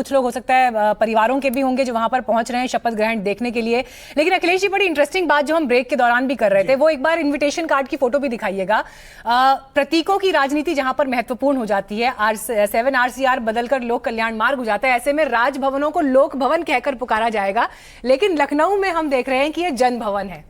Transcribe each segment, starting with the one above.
कुछ लोग हो सकता है परिवारों के भी होंगे जो वहां पर पहुंच रहे हैं शपथ ग्रहण देखने के लिए। लेकिन अखिलेश जी, बड़ी इंटरेस्टिंग बात जो हम ब्रेक के दौरान भी कर रहे थे, वो एक बार इन्विटेशन कार्ड की फोटो भी दिखाइएगा। प्रतीकों की राजनीति जहां पर महत्वपूर्ण हो जाती है, 7 RCR बदलकर लोक कल्याण मार्ग हो जाता है, ऐसे में राजभवनों को लोक भवन कहकर पुकारा जाएगा। लेकिन लखनऊ में हम देख रहे हैं कि यह जन भवन है।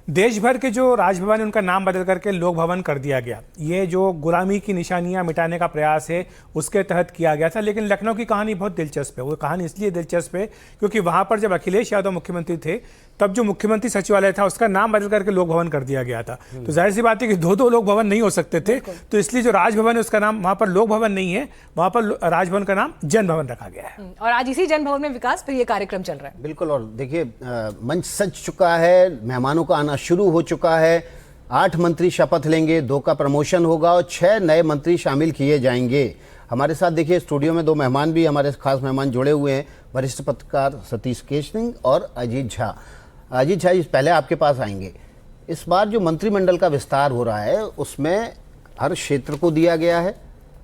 देश भर के जो राजभवन है उनका नाम बदल करके लोक भवन कर दिया गया। ये जो गुलामी की निशानियां मिटाने का प्रयास है उसके तहत किया गया था। लेकिन लखनऊ की कहानी बहुत दिलचस्प है। वो कहानी इसलिए दिलचस्प है क्योंकि वहां पर जब अखिलेश यादव मुख्यमंत्री थे तब जो मुख्यमंत्री सचिवालय था उसका नाम बदल करके लोक भवन कर दिया गया था। तो जाहिर सी बात है कि दो लोक भवन नहीं हो सकते थे, तो इसलिए जो राजभवन है उसका नाम वहां पर लोक भवन नहीं है, वहां पर राजभवन का नाम जन भवन रखा गया है। और आज इसी जन भवन में विकास पर यह कार्यक्रम चल रहा है। बिल्कुल। और देखिए, मंच सज चुका है, मेहमानों का आना शुरू हो चुका है। 8 मंत्री शपथ लेंगे, 2 का प्रमोशन होगा और 6 नए मंत्री शामिल किए जाएंगे। हमारे साथ देखिए स्टूडियो में 2 मेहमान भी हमारे खास मेहमान जुड़े हुए हैं, वरिष्ठ पत्रकार सतीश केशरिंग और अजीत झा। अजीत झा जी, पहले आपके पास आएंगे। इस बार जो मंत्रिमंडल का विस्तार हो रहा है उसमें हर क्षेत्र को दिया गया है,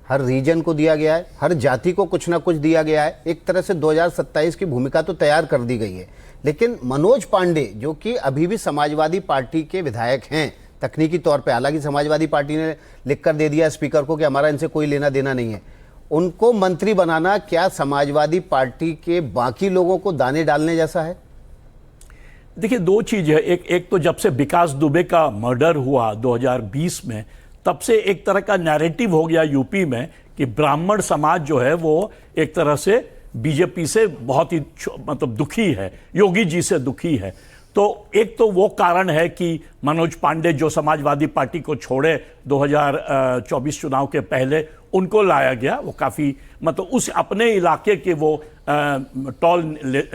हर रीजन को दिया गया है, हर जाति को कुछ ना कुछ दिया गया है। एक तरह से 2027 की भूमिका तो तैयार कर दी गई है। लेकिन मनोज पांडे जो कि अभी भी समाजवादी पार्टी के विधायक हैं तकनीकी तौर पे, हालांकि समाजवादी पार्टी ने लिखकर दे दिया स्पीकर को कि हमारा इनसे कोई लेना देना नहीं है, उनको मंत्री बनाना क्या समाजवादी पार्टी के बाकी लोगों को दाने डालने जैसा है? देखिए, 2 चीज है। एक तो जब से विकास दुबे का मर्डर हुआ 2020 में, तब से एक तरह का नैरेटिव हो गया यूपी में कि ब्राह्मण समाज जो है वो एक तरह से बीजेपी से बहुत ही मतलब दुखी है, योगी जी से दुखी है। तो एक तो वो कारण है कि मनोज पांडे जो समाजवादी पार्टी को छोड़े 2024 चुनाव के पहले, उनको लाया गया। वो काफी मतलब उस अपने इलाके के वो टॉल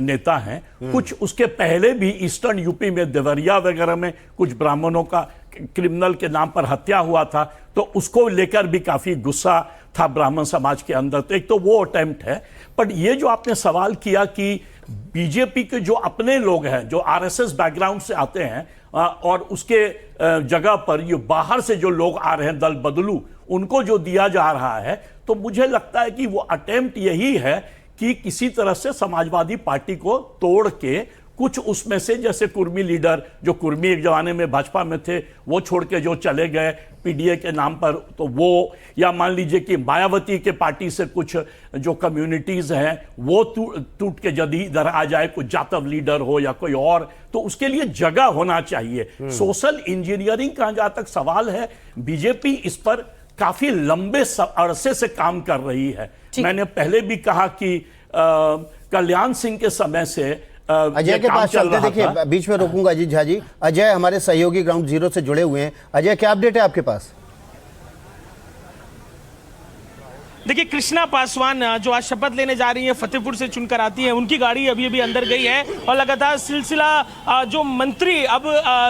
नेता हैं। कुछ उसके पहले भी ईस्टर्न यूपी में देवरिया वगैरह में कुछ ब्राह्मणों का क्रिमिनल के नाम पर हत्या हुआ था, तो उसको लेकर भी काफी गुस्सा था ब्राह्मण समाज के अंदर। तो एक तो वो अटेम्प्ट है। पर ये जो आपने सवाल किया कि बीजेपी के जो अपने लोग हैं जो आरएसएस बैकग्राउंड से आते हैं और उसके जगह पर ये बाहर से जो लोग आ रहे हैं दल बदलू, उनको जो दिया जा रहा है, तो मुझे लगता है कि वो अटेम्प्ट यही है कि किसी तरह से समाजवादी पार्टी को तोड़ के कुछ उसमें से, जैसे कुर्मी लीडर जो कुर्मी एक जमाने में भाजपा में थे वो छोड़ के जो चले गए पीडीए के नाम पर, तो वो, या मान लीजिए कि मायावती के पार्टी से कुछ जो कम्युनिटीज हैं वो टूट के यदि इधर आ जाए, कुछ जातव लीडर हो या कोई और, तो उसके लिए जगह होना चाहिए। सोशल इंजीनियरिंग का जहां तक सवाल है, बीजेपी इस पर काफी लंबे अरसे से काम कर रही है। मैंने पहले भी कहा कि कल्याण सिंह के समय से अजय के पास चलते, देखिए बीच में रोकूंगा अजीत झा जी। अजय हमारे सहयोगी ग्राउंड जीरो से जुड़े हुए हैं। अजय, क्या अपडेट है आपके पास? देखिए, कृष्णा पासवान जो आज शपथ लेने जा रही है, फतेहपुर से चुनकर आती है, उनकी गाड़ी अभी अभी अंदर गई है और लगातार सिलसिला जो मंत्री अब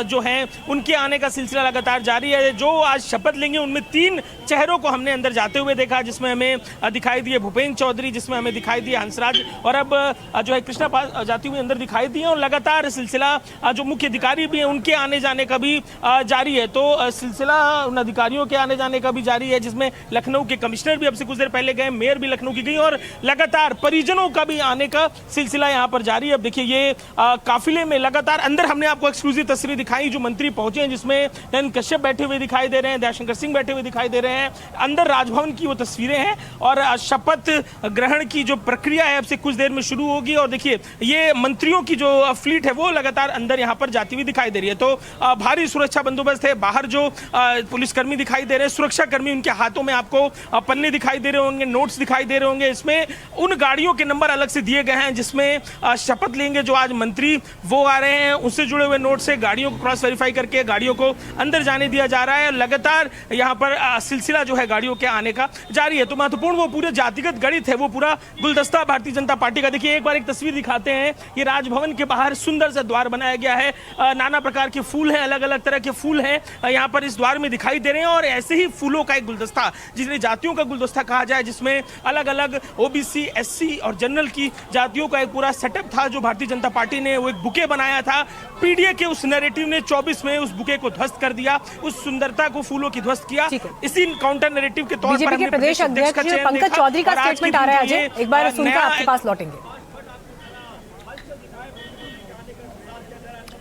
जो हैं उनके आने का सिलसिला लगातार जारी है। जो आज शपथ लेंगे उनमें 3 चेहरों को हमने अंदर जाते हुए देखा, जिसमें हमें दिखाई दिए भूपेंद्र चौधरी, जिसमें हमें दिखाई दिए हंसराज, और अब जो है कृष्णा जाती हुई अंदर दिखाई दी है। और लगातार सिलसिला जो मुख्य अधिकारी भी हैं उनके आने जाने का भी जारी है। तो सिलसिला उन अधिकारियों के आने जाने का भी जारी है, जिसमें लखनऊ के कमिश्नर भी अब से कुछ पहले गए, मेयर भी लखनऊ की गई और लगातार परिजनों का भी आने का सिलसिला यहां पर जारी है। अब देखिए, ये काफिले में लगातार अंदर हमने आपको एक्सक्लूसिव तस्वीरें दिखाई जो मंत्री पहुंचे हैं, जिसमें नयन कश्यप बैठे हुए दिखाई दे रहे हैं, दयाशंकर सिंह बैठे हुए दिखाई दे रहे हैं। अंदर राजभवन की वो तस्वीरें हैं और शपथ ग्रहण की जो प्रक्रिया है अब से कुछ देर में शुरू होगी। और देखिए, ये मंत्रियों की जो फ्लीट है वो लगातार अंदर यहां पर जाती हुई दिखाई दे रही है। तो भारी सुरक्षा बंदोबस्त है। बाहर जो पुलिसकर्मी दिखाई दे रहे हैं, सुरक्षा कर्मी, उनके हाथों में आपको पन्ने दिखाई दे रहे होंगे, नोट्स दिखाई दे रहे होंगे। इसमें उन गाड़ियों के नंबर अलग से दिए गए हैं जिसमें शपथ लेंगे जो आज मंत्री वो आ रहे हैं, उससे जुड़े हुए नोट से गाड़ियों को क्रॉस वेरीफाई करके गाड़ियों को अंदर जाने दिया जा रहा है। लगातार यहां पर सिलसिला जो है गाड़ियों के आने का जारी है। तो महत्वपूर्ण वो पूरे जातिगत गणित है, वो पूरा गुलदस्ता भारतीय जनता पार्टी का। देखिए, एक बार एक तस्वीर दिखाते हैं। ये राजभवन के बाहर सुंदर सा द्वार बनाया गया है, नाना प्रकार के फूल हैं, अलग अलग तरह के फूल हैं यहाँ पर इस द्वार में दिखाई दे रहे हैं। और ऐसे ही फूलों का एक गुलदस्ता, जिन्हें जातियों का गुलदस्ता कहा जाए, जिसमें अलग अलग ओबीसी, एससी और जनरल की जातियों का एक पूरा सेटअप था, जो भारतीय जनता पार्टी ने वो एक बुके बनाया था। पीडीए के उस नैरेटिव ने 24 में उस बुके को ध्वस्त कर दिया, उस सुंदरता को, फूलों की ध्वस्त किया। इसी काउंटर नैरेटिव के तौर पर बीजेपी के हमने प्रदेश अध्यक्ष का चयन पंकज देखा चौधरी का और आज के स्टेटमेंट आ रहा है। दिन जो अजय, ये, एक बार सुनकर नया आपके पास लौटेंगे।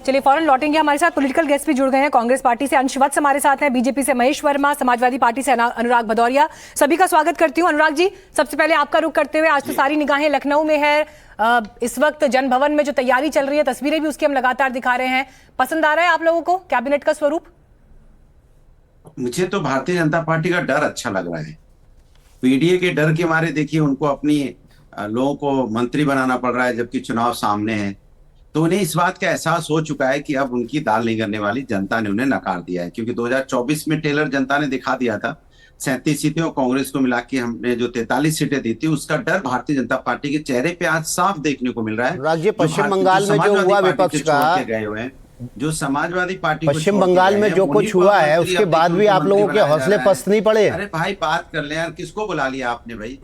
चलिए फौरन लौटेंगे। हमारे साथ पॉलिटिकल गेस्ट भी जुड़ गए हैं। कांग्रेस पार्टी से अंश वत्स हमारे साथ हैं, बीजेपी से महेश वर्मा, समाजवादी पार्टी से अनुराग भदौरिया। सभी का स्वागत करती हूं। अनुराग जी, सबसे पहले आपका रुख करते हुए, आज तो सारी निगाहें लखनऊ में है। इस वक्त जन भवन में जो तैयारी चल रही है, तस्वीरें भी उसकी हम लगातार दिखा रहे हैं। पसंद आ रहा है आप लोगों को कैबिनेट का स्वरूप? मुझे तो भारतीय जनता पार्टी का डर अच्छा लग रहा है। पीडीए के डर के मारे देखिए उनको अपनी लोगों को मंत्री बनाना पड़ रहा है, जबकि चुनाव सामने है। तो उन्हें इस बात का एहसास हो चुका है कि अब उनकी दाल नहीं करने वाली, जनता ने उन्हें नकार दिया है। क्योंकि 2024 में टेलर जनता ने दिखा दिया था, 37 सीटें और कांग्रेस को मिला के हमने जो 43 सीटें दी थी, उसका डर भारतीय जनता पार्टी के चेहरे पे आज साफ देखने को मिल रहा है। राज्य पश्चिम बंगाल में जो हुआ विपक्ष का, गए हुए हैं, जो समाजवादी पार्टी पश्चिम बंगाल में जो कुछ हुआ है, उसके बाद भी आप लोगों के हौसले पस्त नहीं पड़े। अरे भाई बात कर ले यार, किसको बुला लिया आपने भाई?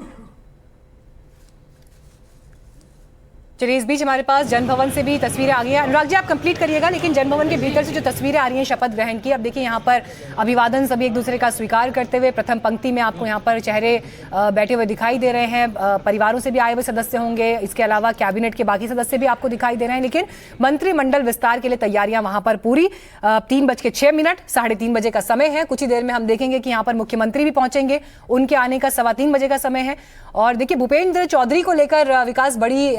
चलिए, इस बीच हमारे पास जन भवन से भी तस्वीरें आ गई हैं। अनुराग जी, आप कंप्लीट करिएगा, लेकिन जन भवन के भीतर से जो तस्वीरें आ रही हैं शपथ ग्रहण की, अब देखिए यहाँ पर अभिवादन सभी एक दूसरे का स्वीकार करते हुए, प्रथम पंक्ति में आपको यहाँ पर चेहरे बैठे हुए दिखाई दे रहे हैं। परिवारों से भी आए हुए सदस्य होंगे, इसके अलावा कैबिनेट के बाकी सदस्य भी आपको दिखाई दे रहे हैं। लेकिन मंत्रिमंडल विस्तार के लिए तैयारियां वहां पर पूरी। 3:06, 3:30 बजे का समय है। कुछ ही देर में हम देखेंगे कि यहाँ पर मुख्यमंत्री भी पहुंचेंगे, उनके आने का 3:15 बजे का समय है। और देखिए, भूपेंद्र चौधरी को लेकर विकास बड़ी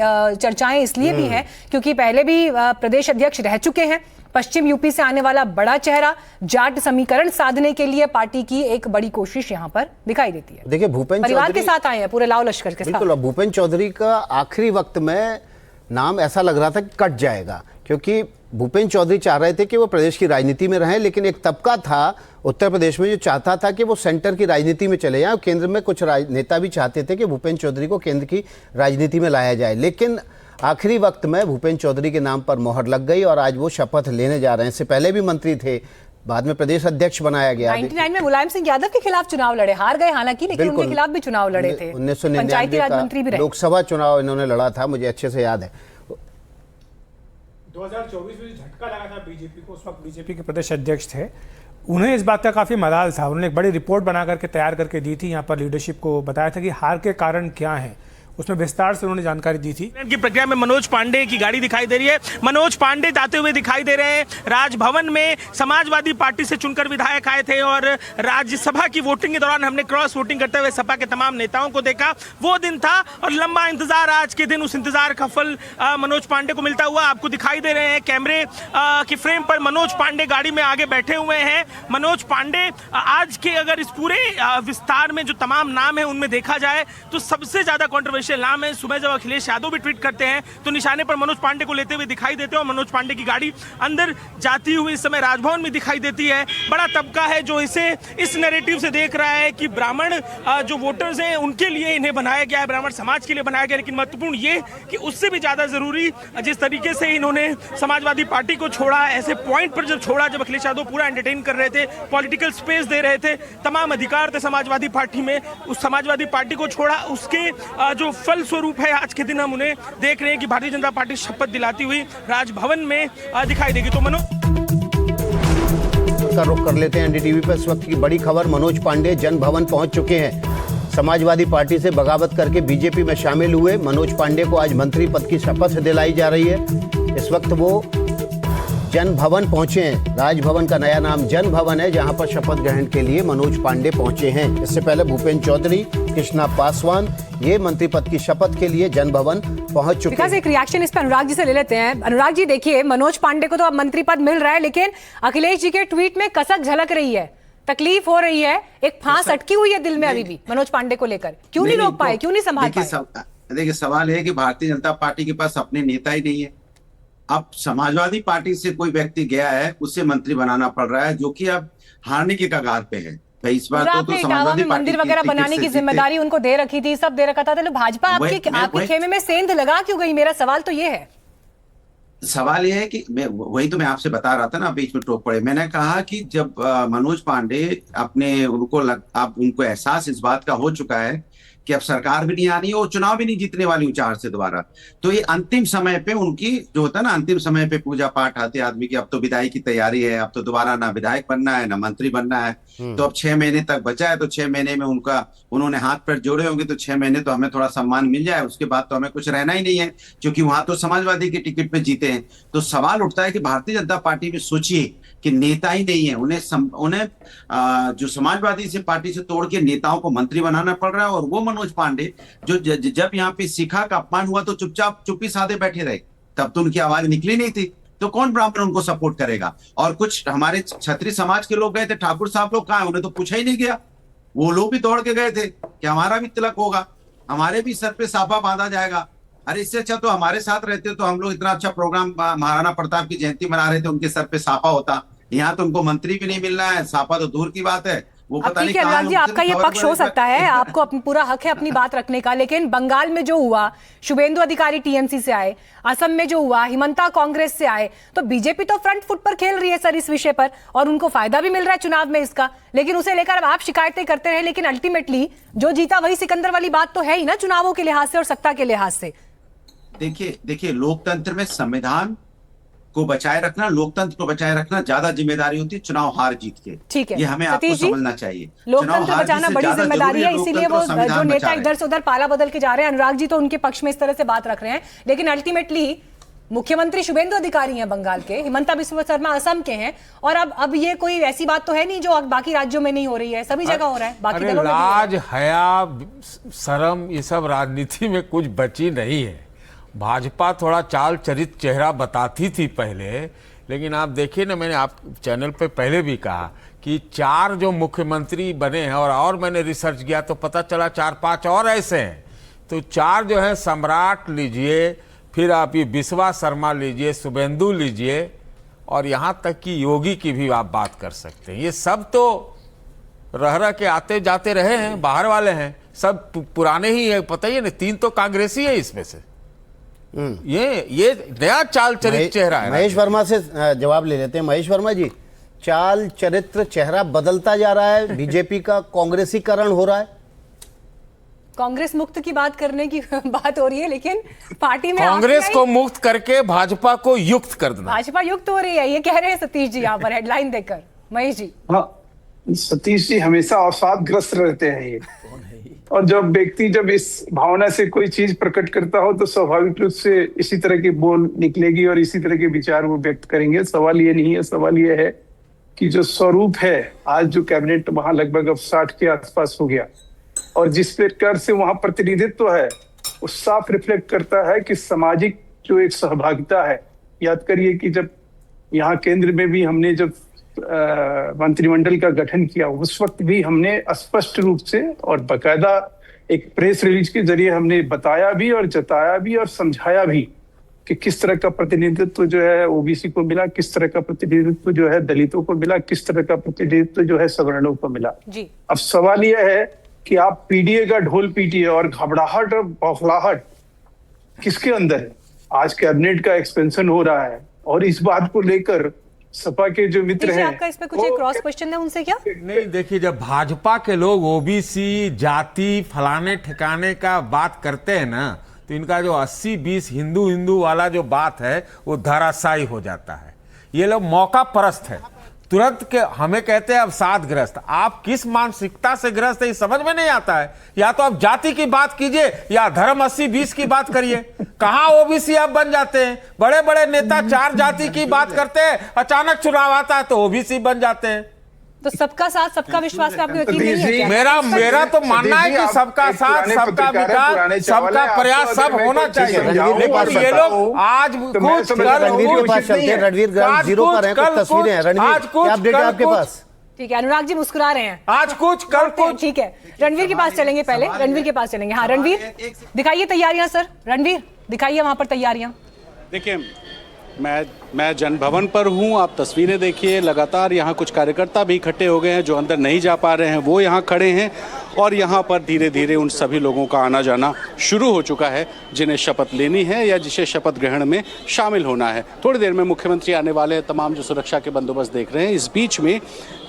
चर्चाएं इसलिए भी हैं क्योंकि पहले भी प्रदेश अध्यक्ष रह चुके हैं। पश्चिम यूपी से आने वाला बड़ा चेहरा, जाट समीकरण साधने के लिए पार्टी की एक बड़ी कोशिश यहां पर दिखाई देती है। देखिए, भूपेंद्र परिवार चौधरी के साथ आए हैं, पूरे लाव लश्कर के साथ। बिल्कुल। भूपेंद्र चौधरी का आखिरी वक्त में नाम ऐसा लग रहा था कि कट जाएगा, क्योंकि भूपेंद्र चौधरी चाह रहे थे कि वो प्रदेश की राजनीति में रहें, लेकिन एक तबका था उत्तर प्रदेश में जो चाहता था कि वो सेंटर की राजनीति में चले जाएं। केंद्र में कुछ नेता भी चाहते थे कि भूपेंद्र चौधरी को केंद्र की राजनीति में लाया जाए, लेकिन आखिरी वक्त में भूपेंद्र चौधरी के नाम पर मोहर लग गई और आज वो शपथ लेने जा रहे हैं। इससे पहले भी मंत्री थे, बाद में प्रदेश अध्यक्ष बनाया गया। 99 में मुलायम सिंह यादव के खिलाफ चुनाव लड़े, हार गए हालांकि, लेकिन उनके खिलाफ भी चुनाव लड़े थे। 1999 का लोकसभा चुनाव इन्होंने लड़ा था, मुझे अच्छे से याद है। 2024 में जो झटका लगा था बीजेपी को, उस वक्त बीजेपी के प्रदेश अध्यक्ष थे, उन्हें इस बात का काफ़ी मलाल था। उन्होंने एक बड़ी रिपोर्ट बना करके तैयार करके दी थी, यहाँ पर लीडरशिप को बताया था कि हार के कारण क्या हैं, उसमें विस्तार से उन्होंने जानकारी दी थी। की प्रक्रिया में मनोज पांडे की गाड़ी दिखाई दे रही है। मनोज पांडे जाते हुए दिखाई दे रहे हैं। राजभवन में समाजवादी पार्टी से चुनकर विधायक आए थे और राज्यसभा की वोटिंग के दौरान हमने क्रॉस वोटिंग करते हुए सपा के तमाम नेताओं को देखा। वो दिन था और लंबा इंतजार, आज के दिन उस इंतजार का फल मनोज पांडे को मिलता हुआ आपको दिखाई दे रहे हैं। कैमरे की फ्रेम पर मनोज पांडे गाड़ी में आगे बैठे हुए हैं। मनोज पांडे आज के अगर इस पूरे विस्तार में जो तमाम नाम है उनमें देखा जाए तो सबसे ज्यादा कॉन्ट्रोवर्शियल नाम है। सुबह जब अखिलेश यादव भी ट्वीट करते हैं तो निशाने पर मनोज पांडे को लेते हुए दिखाई देते हैं और मनोज पांडे की गाड़ी अंदर जाती हुई इस समय राजभवन में दिखाई देती है। बड़ा तबका है जो इसे इस नैरेटिव से देख रहा है कि ब्राह्मण जो वोटर्स हैं उनके लिए इन्हें बनाया गया है, ब्राह्मण समाज के लिए बनाया गया। लेकिन महत्वपूर्ण ये कि उससे भी ज्यादा जरूरी जिस तरीके से इन्होंने समाजवादी पार्टी को छोड़ा, ऐसे पॉइंट पर जब छोड़ा जब अखिलेश यादव पूरा एंटरटेन कर रहे थे, पॉलिटिकल स्पेस दे रहे थे, तमाम अधिकार थे समाजवादी पार्टी में, उस समाजवादी पार्टी को छोड़ा, उसके जो फल स्वरूप है आज के दिन हम उन्हें देख रहे हैं कि भारतीय जनता पार्टी शपथ दिलाती हुई राजभवन में दिखाई देगी। तो का रुख कर लेते हैं एनडीटीवी पर। इस वक्त की बड़ी खबर, मनोज पांडे जन भवन पहुंच चुके हैं। समाजवादी पार्टी से बगावत करके बीजेपी में शामिल हुए मनोज पांडे को आज मंत्री पद की शपथ दिलाई जा रही है। इस वक्त वो जन भवन पहुंचे हैं। राजभवन का नया नाम जन भवन है, जहां पर शपथ ग्रहण के लिए मनोज पांडे पहुंचे हैं। इससे पहले भूपेंद्र चौधरी, कृष्णा पासवान ये मंत्री पद की शपथ के लिए जन भवन पहुंच चुके हैं। एक रिएक्शन इस पर अनुराग जी से ले लेते हैं। अनुराग जी, देखिए, मनोज पांडे को तो अब मंत्री पद मिल रहा है, लेकिन अखिलेश जी के ट्वीट में कसक झलक रही है, तकलीफ हो रही है, एक फांस अटकी हुई है दिल में अभी भी मनोज पांडे को लेकर। क्यों नहीं रोक पाए, क्यों नहीं संभाल पाए? देखिए, सवाल है कि भारतीय जनता पार्टी के पास अपने नेता ही नहीं है। अब समाजवादी पार्टी से कोई व्यक्ति गया है, उसे मंत्री बनाना पड़ रहा है, जो कि अब हारने की कगार पे है। इस बार तो समाजवादी मंदिर वगैरह बनाने की जिम्मेदारी उनको दे रखी थी, सब दे रखा था, तो भाजपा आपके खेमे में सेंध लगा क्यों गई? मेरा सवाल तो ये है। सवाल यह है कि मैं आपसे बता रहा था ना, बीच में टोक पड़े। मैंने कहा कि जब मनोज पांडे उनको एहसास इस बात का हो चुका है कि अब सरकार भी नहीं आनी है और चुनाव भी नहीं जीतने वाली हूँ 4 से दोबारा। तो ये अंतिम समय पे उनकी जो होता है ना, अंतिम समय पे पूजा पाठ आते आदमी की, अब तो विदाई की तैयारी है, अब तो दोबारा ना विधायक बनना है ना मंत्री बनना है। तो अब 6 महीने तक बचा है, तो 6 महीने में उन्होंने हाथ पैर जोड़े होंगे, तो 6 महीने तो हमें थोड़ा सम्मान मिल जाए, उसके बाद तो हमें कुछ रहना ही नहीं है, क्योंकि वहां तो समाजवादी की टिकट पे जीते हैं। तो सवाल उठता है कि भारतीय जनता पार्टी में सोचिए कि नेता ही नहीं है, उन्हें जो समाजवादी से पार्टी से तोड़ के नेताओं को मंत्री बनाना पड़ रहा है। और वो मनोज पांडे जो जब यहाँ पे शिखा का अपमान हुआ तो चुप्पी साधे बैठे रहे, तब तो उनकी आवाज निकली नहीं थी। तो कौन ब्राह्मण उनको सपोर्ट करेगा? और कुछ हमारे क्षत्रिय समाज के लोग गए थे, ठाकुर साहब लोग कहाँ, उन्हें तो पूछा ही नहीं गया। वो लोग भी दौड़ के गए थे कि हमारा भी तिलक होगा, हमारे भी सर पे साफा बांधा जाएगा। अरे इससे अच्छा तो हमारे साथ रहते तो हम लोग इतना अच्छा प्रोग्राम महाराणा प्रताप की जयंती मना रहे थे, उनके सर पे साफा होता। यहाँ तो उनको मंत्री भी नहीं मिलना है, साफा तो दूर की बात है। वो अब ठीक है अनुराग जी, आपका ये पक्ष हो सकता है, आपको पूरा हक है अपनी बात रखने का, लेकिन बंगाल में जो हुआ, शुभेंदु अधिकारी टीएमसी से आए, असम में जो हुआ, हिमंता कांग्रेस से आए, तो बीजेपी तो फ्रंट फुट पर खेल रही है सर इस विषय पर, और उनको फायदा भी मिल रहा है चुनाव में इसका, लेकिन उसे लेकर अब आप शिकायतें करते रहे, लेकिन अल्टीमेटली जो जीता वही सिकंदर वाली बात तो है ही ना, चुनावों के लिहाज से और सत्ता के लिहाज से। देखिए लोकतंत्र में संविधान को बचाए रखना, लोकतंत्र को बचाए रखना ज्यादा जिम्मेदारी होती है चुनाव हार जीत के। ठीक है, ये हमें आपको समझना चाहिए। लोकतंत्र बचाना बड़ी जिम्मेदारी है, इसीलिए वो जो नेता इधर से उधर पाला बदल के जा रहे हैं, अनुराग जी तो उनके पक्ष में इस तरह से बात रख रहे हैं, लेकिन अल्टीमेटली मुख्यमंत्री शुभेंदु अधिकारी हैं बंगाल के, हिमंता बिस्वा शर्मा असम के हैं, और अब ये कोई ऐसी बात तो है नहीं जो बाकी राज्यों में नहीं हो रही है, सभी जगह हो रहा है, बाकी जगहों में भी हो रहा है। लाज हया शर्म ये सब राजनीति में कुछ बची नहीं है। भाजपा थोड़ा चाल चरित चेहरा बताती थी पहले, लेकिन आप देखिए ना, मैंने आप चैनल पे पहले भी कहा कि 4 जो मुख्यमंत्री बने हैं, और मैंने रिसर्च किया तो पता चला 4-5 और ऐसे हैं। तो 4 जो है, सम्राट लीजिए, फिर आप ये बिस्वा शर्मा लीजिए, शुभेंदु लीजिए, और यहाँ तक कि योगी की भी आप बात कर सकते हैं। ये सब तो रह के आते जाते रहे हैं, बाहर वाले हैं, सब पुराने ही है, पता ही है ना, 3 तो कांग्रेसी है इसमें से। ये नया चाल चरित्र चेहरा है। महेश वर्मा से जवाब ले लेते हैं। महेश वर्मा जी, चाल चरित्र चेहरा बदलता जा रहा है, बीजेपी का कांग्रेसीकरण हो रहा है। कांग्रेस मुक्त की बात करने की बात हो रही है, लेकिन पार्टी में कांग्रेस को मुक्त करके भाजपा को युक्त कर देना। भाजपा युक्त हो रही है, ये कह रहे हैं सतीश जी यहाँ पर हेडलाइन देखकर। महेश जी। हाँ, सतीश जी हमेशा अवसादग्रस्त रहते हैं ये, और जब व्यक्ति जब इस भावना से कोई चीज प्रकट करता हो तो स्वाभाविक रूप से इसी तरह की बोल निकलेगी और इसी तरह के विचार वो व्यक्त करेंगे। सवाल ये नहीं है, सवाल ये है कि जो स्वरूप है, आज जो कैबिनेट वहां लगभग अब 60 के आसपास हो गया, और जिस प्रकार से वहां प्रतिनिधित्व है, वो साफ रिफ्लेक्ट करता है कि सामाजिक जो एक सहभागिता है। याद करिए कि जब यहाँ केंद्र में भी हमने जब मंत्रिमंडल का गठन किया, उस वक्त भी हमने स्पष्ट रूप से और बकायदा एक प्रेस रिलीज के जरिए हमने बताया भी और जताया भी और समझाया भी कि किस तरह का प्रतिनिधित्व जो है ओबीसी को मिला, किस तरह का प्रतिनिधित्व जो है दलितों को मिला, किस तरह का प्रतिनिधित्व जो है सवर्णों को मिला जी। अब सवाल यह है कि आप पीडीए का ढोल पीटिए और घबराहट और बौखलाहट किसके अंदर है? आज कैबिनेट का एक्सपेंशन हो रहा है, और इस बात को लेकर सपा के जो मित्र हैं, आपका इसमें कुछ एक क्रॉस क्वेश्चन है उनसे क्या? नहीं, देखिए, जब भाजपा के लोग ओबीसी जाति फलाने ठिकाने का बात करते हैं ना, तो इनका जो 80-20 हिंदू वाला जो बात है वो धराशायी हो जाता है। ये लोग मौका परस्त है, तुरंत के हमें कहते हैं अवसादग्रस्त। आप किस मानसिकता से ग्रस्त है ये समझ में नहीं आता है। या तो आप जाति की बात कीजिए या धर्म 80-20 की बात करिए। कहां ओबीसी आप बन जाते हैं? बड़े बड़े नेता 4 जाति की बात करते हैं, अचानक चुनाव आता है तो ओबीसी बन जाते हैं। तो सबका साथ सबका विश्वास पे आपको यकीन नहीं है क्या? मेरा तो मानना है कि सबका साथ सबका विकास सबका प्रयास सब होना चाहिए, लेकिन ये लोग आज कुछ रणवीर के पास चलते हैं। रणवीर ग्राउंड जीरो पर है, कुछ तस्वीरें हैं। रणवीर, क्या अपडेट है आपके पास? ठीक है, अनुराग जी मुस्कुरा रहे हैं। आज कुछ कल कुछ। ठीक है, रणवीर के पास चलेंगे, पहले रणवीर के पास चलेंगे। हाँ रणवीर, दिखाइए तैयारियां सर। रणवीर दिखाइए वहां पर तैयारियां। देखिए, मैं जनभवन पर हूं, आप तस्वीरें देखिए। लगातार यहां कुछ कार्यकर्ता भी इकट्ठे हो गए हैं, जो अंदर नहीं जा पा रहे हैं वो यहां खड़े हैं, और यहां पर धीरे धीरे उन सभी लोगों का आना जाना शुरू हो चुका है जिन्हें शपथ लेनी है या जिसे शपथ ग्रहण में शामिल होना है। थोड़ी देर में मुख्यमंत्री आने वाले हैं, तमाम जो सुरक्षा के बंदोबस्त देख रहे हैं। इस बीच में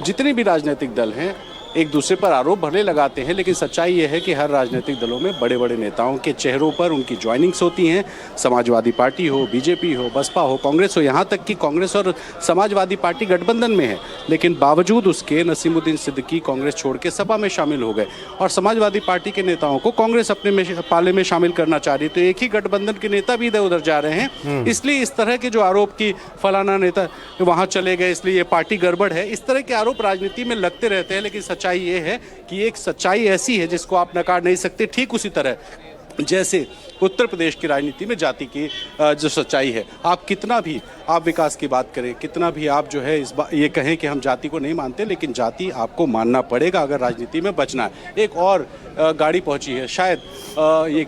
जितने भी राजनीतिक दल हैं एक दूसरे पर आरोप भले लगाते हैं, लेकिन सच्चाई यह है कि हर राजनीतिक दलों में बड़े बड़े नेताओं के चेहरों पर उनकी ज्वाइनिंग्स होती हैं। समाजवादी पार्टी हो, बीजेपी हो, बसपा हो, कांग्रेस हो, यहाँ तक कि कांग्रेस और समाजवादी पार्टी गठबंधन में है, लेकिन बावजूद उसके नसीमुद्दीन सिद्दीकी कांग्रेस छोड़ के सपा में शामिल हो गए और समाजवादी पार्टी के नेताओं को कांग्रेस अपने पाले में शामिल करना चाह रही। तो एक ही गठबंधन के नेता भी इधर उधर जा रहे हैं। इसलिए इस तरह के जो आरोप की फलाना नेता वहां चले गए इसलिए ये पार्टी गड़बड़ है, इस तरह के आरोप राजनीति में लगते रहते हैं। लेकिन सच्चाई ये है कि एक सच्चाई ऐसी है जिसको आप नकार नहीं सकते। ठीक उसी तरह जैसे उत्तर प्रदेश की राजनीति में जाति की जो सच्चाई है, आप कितना भी आप विकास की बात करें, कितना भी आप जो है ये कहें कि हम जाति को नहीं मानते, लेकिन जाति आपको मानना पड़ेगा अगर राजनीति में बचना है। एक और गाड़ी पहुंची है, शायद ये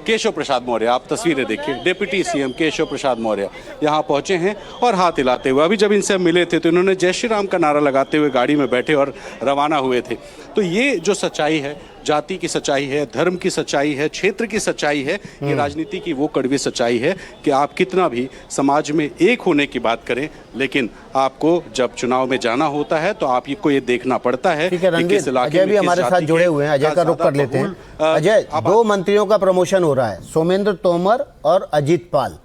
केशव प्रसाद मौर्य, आप तस्वीरें देखिए, डिप्टी सीएम केशव प्रसाद मौर्य यहाँ पहुंचे हैं और हाथ हिलाते हुए। अभी जब इनसे मिले थे तो इन्होंने जय श्री राम का नारा लगाते हुए गाड़ी में बैठे और रवाना हुए थे। तो ये जो सच्चाई है, जाति की सच्चाई है, धर्म की सच्चाई है, क्षेत्र की सच्चाई है, ये राजनीति की वो कड़वी सच्चाई है कि आप कितना भी समाज में एक होने की बात करें, लेकिन आपको जब चुनाव में जाना होता है तो आपको ये देखना पड़ता है। ठीक है रणजीत, अजय भी हमारे साथ जुड़े हुए हैं, अजय का रुख कर लेते हैं। अजय, दो मंत्रियों का प्रमोशन हो रहा है, सोमेंद्र तोमर और अजीत पाल।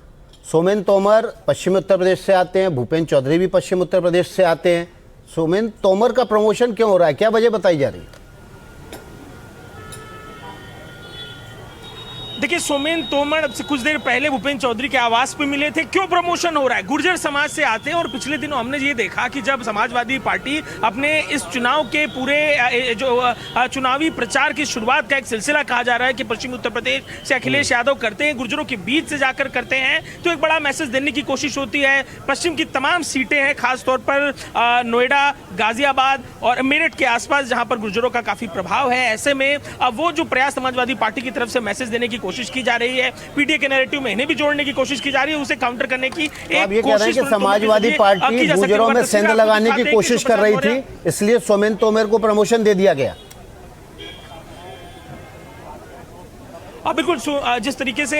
सोमेंद्र तोमर पश्चिमी उत्तर प्रदेश से आते हैं, भूपेंद्र चौधरी भी पश्चिम उत्तर प्रदेश से आते हैं। सोमेंद्र तोमर का प्रमोशन क्यों हो रहा है, क्या वजह बताई जा रही है? देखिए, सोमेंद्र तोमर अब से कुछ देर पहले भूपेंद्र चौधरी के आवास पे मिले थे। क्यों प्रमोशन हो रहा है? गुर्जर समाज से आते हैं और पिछले दिनों हमने ये देखा कि जब समाजवादी पार्टी अपने इस चुनाव के पूरे जो चुनावी प्रचार की शुरुआत का एक सिलसिला कहा जा रहा है कि पश्चिमी उत्तर प्रदेश से अखिलेश यादव करते हैं, गुर्जरों के बीच से जाकर करते हैं, तो एक बड़ा मैसेज देने की कोशिश होती है। पश्चिम की तमाम सीटें हैं, खासतौर पर नोएडा, गाजियाबाद और मेरठ के आसपास, जहां पर गुर्जरों का काफी प्रभाव है। ऐसे में अब वो जो प्रयास समाजवादी पार्टी की तरफ से मैसेज देने की कोशिश की जा रही है, पीडीए के नैरेटिव में इन्हें भी जोड़ने की कोशिश की जा रही है, उसे काउंटर करने की आप ये कह रहे हैं कि समाजवादी पार्टी गुर्जरों में सेंध लगाने की कोशिश कर रही थी, इसलिए सोमेंद्र तोमर को प्रमोशन दे दिया गया। बिल्कुल, जिस तरीके से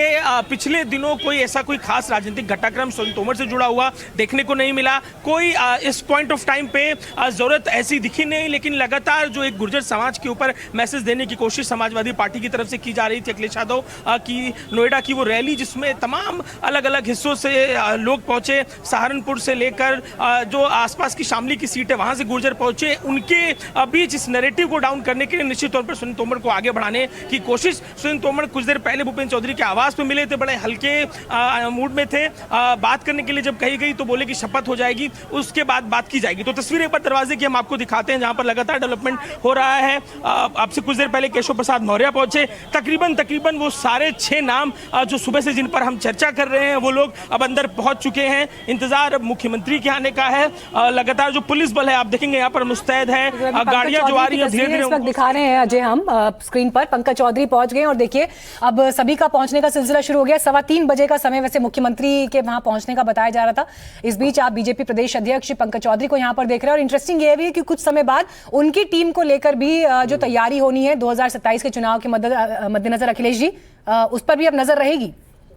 पिछले दिनों कोई ऐसा कोई खास राजनीतिक घटनाक्रम सोमेंद्र तोमर से जुड़ा हुआ देखने को नहीं मिला, कोई इस पॉइंट ऑफ टाइम पे जरूरत ऐसी दिखी नहीं, लेकिन लगातार जो एक गुर्जर समाज के ऊपर मैसेज देने की कोशिश समाजवादी पार्टी की तरफ से की जा रही थी। अखिलेश यादव की नोएडा की वो रैली, जिसमें तमाम अलग अलग हिस्सों से लोग पहुंचे, सहारनपुर से लेकर जो आसपास की शामली की सीट है वहां से गुर्जर पहुंचे, उनके बीच इस नैरेटिव को डाउन करने के लिए निश्चित तौर पर सोमेंद्र तोमर को आगे बढ़ाने की कोशिश। सोमेंद्र तोमर कुछ देर पहले भूपेंद्र चौधरी के आवास पे मिले थे, बड़े हल्के मूड में थे। बात करने के लिए जब कही गई तो बोले कि शपथ हो जाएगी, उसके बाद बात की जाएगी। तो तस्वीर एक बार दरवाजे की हम आपको दिखाते हैं, जहां पर लगातार डेवलपमेंट हो रहा है। आपसे कुछ देर पहले केशव प्रसाद मौर्य पहुंचे। तकरीबन वो सारे 6 नाम जो सुबह से जिन पर हम चर्चा कर रहे हैं, वो लोग अब अंदर पहुंच चुके हैं। इंतजार अब मुख्यमंत्री के आने का है। लगातार जो पुलिस बल है आप देखेंगे यहाँ पर मुस्तैद है, गाड़ियां जो आ रही है धीरे-धीरे दिखा रहे हैं अजय हम स्क्रीन पर। पंकज चौधरी पहुंच गए और देखिए अब सभी का पहुंचने का सिलसिला शुरू हो गया। 3:15 बजे का समय वैसे मुख्यमंत्री के वहां पहुंचने का बताया जा रहा था। इस बीच आप बीजेपी प्रदेश अध्यक्ष पंकज चौधरी को यहां पर देख रहे हैं और इंटरेस्टिंग ये भी है कि कुछ समय बाद उनकी टीम को लेकर भी जो तैयारी होनी है 2027 के चुनाव के मद्देनजर अखिलेश जी, उस पर भी अब नजर रहेगी।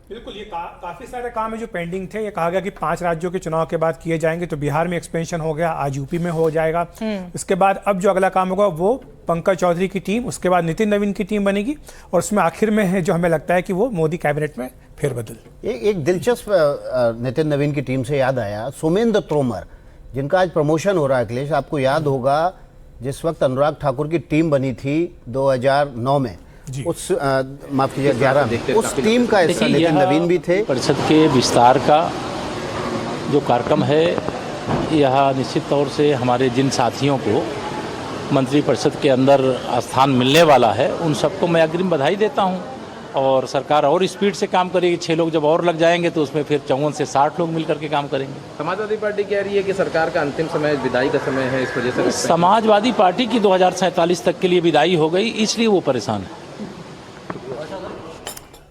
बिल्कुल, ये काफी सारे काम है जो पेंडिंग थे। ये कहा गया कि 5 राज्यों के चुनाव के बाद किए जाएंगे, तो बिहार में एक्सपेंशन हो गया, आज यूपी में हो जाएगा। इसके बाद अब जो अगला काम होगा वो पंकज चौधरी की टीम, उसके बाद नितिन नवीन की टीम बनेगी और उसमें आखिर में है जो हमें लगता है कि वो मोदी कैबिनेट में फेरबदल। एक दिलचस्प नितिन नवीन की टीम से याद आया, सोमेंद्र तोमर जिनका आज प्रमोशन हो रहा है अखिलेश, आपको याद होगा जिस वक्त अनुराग ठाकुर की टीम बनी थी 2009 में, उस माफ कीजिए 11 में, उस टीम का हिस्सा नितिन नवीन भी थे। परिषद के विस्तार का जो कार्यक्रम है, यह निश्चित तौर से हमारे जिन साथियों को मंत्रिपरिषद के अंदर स्थान मिलने वाला है, उन सबको मैं अग्रिम बधाई देता हूं। और सरकार और स्पीड से काम करेगी। 6 लोग जब और लग जाएंगे तो उसमें फिर 54 से 60 लोग मिलकर के काम करेंगे। समाजवादी पार्टी कह रही है कि सरकार का अंतिम समय विदाई का समय है, इस वजह से समाजवादी पार्टी की 2047 तक के लिए विदाई हो गई, इसलिए वो परेशान है।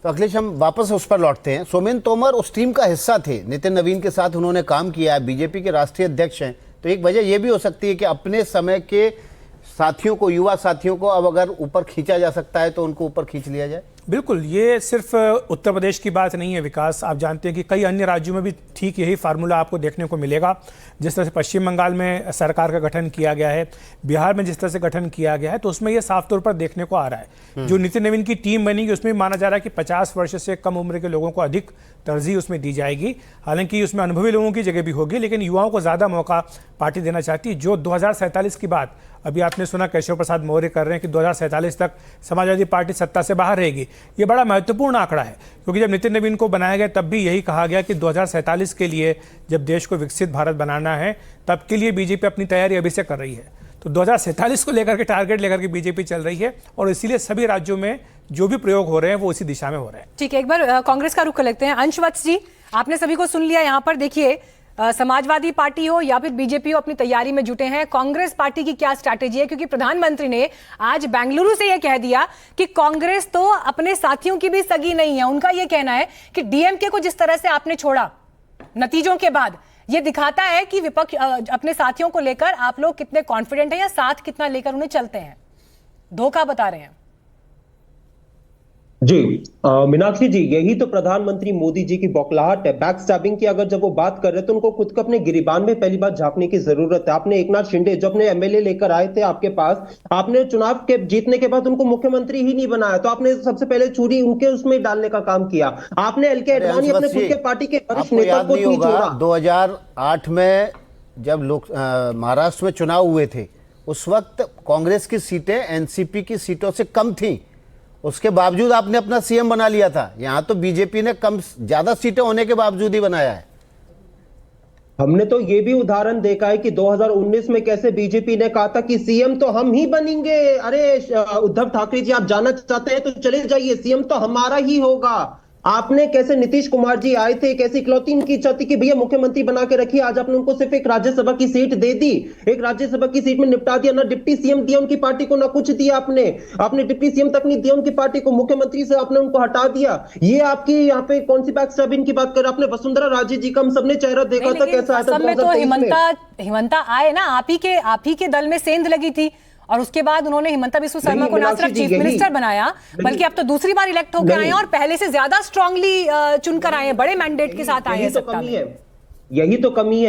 तो अखिलेश, हम वापस उस पर लौटते हैं। सोमेंद्र तोमर उस टीम का हिस्सा थे, नितिन नवीन के साथ उन्होंने काम किया है, बीजेपी के राष्ट्रीय अध्यक्ष हैं, तो एक वजह यह भी हो सकती है कि अपने समय के साथियों को, युवा साथियों को अब अगर ऊपर खींचा जा सकता है तो उनको ऊपर खींच लिया जाए। बिल्कुल, ये सिर्फ उत्तर प्रदेश की बात नहीं है विकास। आप जानते हैं कि कई अन्य राज्यों में भी ठीक यही फार्मूला आपको देखने को मिलेगा। जिस तरह से पश्चिम बंगाल में सरकार का गठन किया गया है, बिहार में जिस तरह से गठन किया गया है, तो उसमें ये साफ तौर पर देखने को आ रहा है। जो नितिन नवीन की टीम बनेगी उसमें माना जा रहा है कि 50 वर्ष से कम उम्र के लोगों को अधिक तरजीह उसमें दी जाएगी। हालांकि उसमें अनुभवी लोगों की जगह भी होगी, लेकिन युवाओं को ज़्यादा मौका पार्टी देना चाहती है। जो 2047 की बात अभी आपने सुना केशव प्रसाद मौर्य कर रहे हैं कि 2047 तक समाजवादी पार्टी सत्ता से बाहर रहेगी। ये बड़ा महत्वपूर्ण आंकड़ा है, क्योंकि जब नितिन नवीन को बनाया गया तब भी यही कहा गया कि 2047 के लिए जब देश को विकसित भारत बनाना है, तब के लिए बीजेपी अपनी तैयारी अभी से कर रही है। तो 2047 को लेकर के टारगेट लेकर के बीजेपी चल रही है, और इसीलिए सभी राज्यों में जो भी प्रयोग हो रहे हैं वो इसी दिशा में हो रहे हैं। ठीक है, एक बार कांग्रेस का रुख कर लेते हैं। अंशवत्स जी, आपने सभी को सुन लिया। यहाँ पर देखिए, समाजवादी पार्टी हो या फिर बीजेपी हो, अपनी तैयारी में जुटे हैं। कांग्रेस पार्टी की क्या स्ट्रैटेजी है? क्योंकि प्रधानमंत्री ने आज बेंगलुरु से यह कह दिया कि कांग्रेस तो अपने साथियों की भी सगी नहीं है। उनका यह कहना है कि डीएमके को जिस तरह से आपने छोड़ा नतीजों के बाद, यह दिखाता है कि विपक्ष अपने साथियों को लेकर आप लोग कितने कॉन्फिडेंट हैं या साथ कितना लेकर उन्हें चलते हैं। धोखा बता रहे हैं जी। मीनाक्षी जी, यही तो प्रधानमंत्री मोदी जी की बौखलाहट है। बैक स्टैबिंग की अगर जब वो बात कर रहे तो उनको खुद को अपने गिरिबान में पहली बार झांकने की जरूरत है। आपने एकनाथ शिंदे जो अपने एमएलए लेकर आए थे आपके पास, आपने चुनाव के जीतने के बाद उनको मुख्यमंत्री ही नहीं बनाया, तो आपने सबसे पहले छुरी उनके उसमें डालने का काम किया। आपने एलके अडवाणी अपने खुद के पार्टी के वरिष्ठ नेता को नहीं छोड़ा। 2008 में जब लोग महाराष्ट्र में चुनाव हुए थे, उस वक्त कांग्रेस की सीटें एनसीपी की सीटों से कम थी, उसके बावजूद आपने अपना सीएम बना लिया था। यहां तो बीजेपी ने कम ज्यादा सीटें होने के बावजूद ही बनाया है। हमने तो ये भी उदाहरण देखा है कि 2019 में कैसे बीजेपी ने कहा था कि सीएम तो हम ही बनेंगे। अरे उद्धव ठाकरे जी, आप जाना चाहते हैं तो चले जाइए, सीएम तो हमारा ही होगा। आपने कैसे नीतीश कुमार जी आए थे, कैसी इकलौती इनकी इच्छा थी कि भैया मुख्यमंत्री बना के रखिए, आज आपने उनको सिर्फ एक राज्यसभा की सीट दे दी, एक राज्यसभा की सीट में निपटा दिया। ना डिप्टी सीएम दिया उनकी पार्टी को, ना कुछ दिया आपने डिप्टी सीएम तक नहीं दिया उनकी पार्टी को, मुख्यमंत्री से आपने उनको हटा दिया। ये आपकी यहाँ पे कौन सी बैक स्टैबिंग की बात कर? आपने वसुंधरा राजे जी का हम सबने चेहरा देखा था कैसा आया था। तो हिमंता आए ना, आप ही के दल में सेंध लगी थी, और उसके बाद उन्होंने हिमंता बिस्वा शर्मा को ना सिर्फ चीफ मिनिस्टर बनाया, बल्कि अब तो दूसरी बार इलेक्ट होकर आए हैं और पहले से ज्यादा स्ट्रांगली चुनकर आए हैं, बड़े मैंडेट के साथ आए हैं सत्ता में। यही तो कमी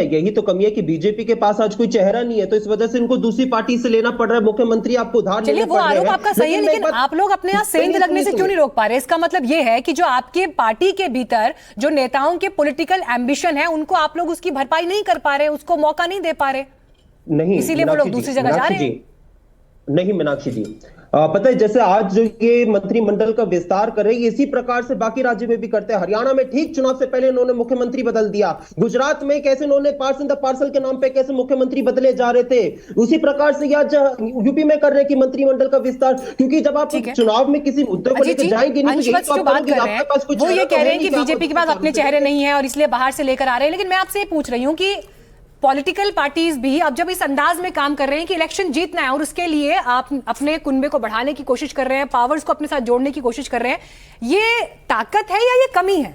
है कि बीजेपी के पास आज कोई चेहरा नहीं है, तो इस वजह से इनको दूसरी पार्टी से लेना पड़ रहा है। मुख्यमंत्री आपको उधार चलिए, वो आरोप आपका सही है, लेकिन आप लोग अपने यहाँ सेंध लगने से क्यों नहीं रोक पा रहे? इसका मतलब ये है कि जो आपके पार्टी के भीतर जो नेताओं के पॉलिटिकल एम्बिशन है, उनको आप लोग उसकी भरपाई नहीं कर पा रहे, उसको मौका नहीं दे पा रहे, नहीं, इसीलिए वो लोग दूसरी जगह जा रहे हैं। नहीं मीनाक्षी जी, पता है जैसे आज जो ये मंत्रिमंडल का विस्तार कर रहे हैं, इसी प्रकार से बाकी राज्य में भी करते हैं। हरियाणा में ठीक चुनाव से पहले इन्होंने मुख्यमंत्री बदल दिया। गुजरात में कैसे इन्होंने पार्सल द पार्सल के नाम पे कैसे मुख्यमंत्री बदले जा रहे थे, उसी प्रकार से आज यूपी में कर रहे हैं कि मंत्रिमंडल का विस्तार। क्योंकि जब आप चुनाव में किसी मुद्दे को लेकर जाएंगे नहीं, तो जो बात कर रहे हैं वो ये कह रहे हैं कि बीजेपी के पास अपने चेहरे नहीं है और इसलिए बाहर से लेकर आ रहे हैं। लेकिन मैं आपसे ये पूछ रही हूँ कि पॉलिटिकल पार्टीज भी अब जब इस अंदाज में काम कर रहे हैं कि इलेक्शन जीतना है और उसके लिए आप अपने कुनबे को बढ़ाने की कोशिश कर रहे हैं, पावर्स को अपने साथ जोड़ने की कोशिश कर रहे हैं, ये ताकत है या ये कमी है?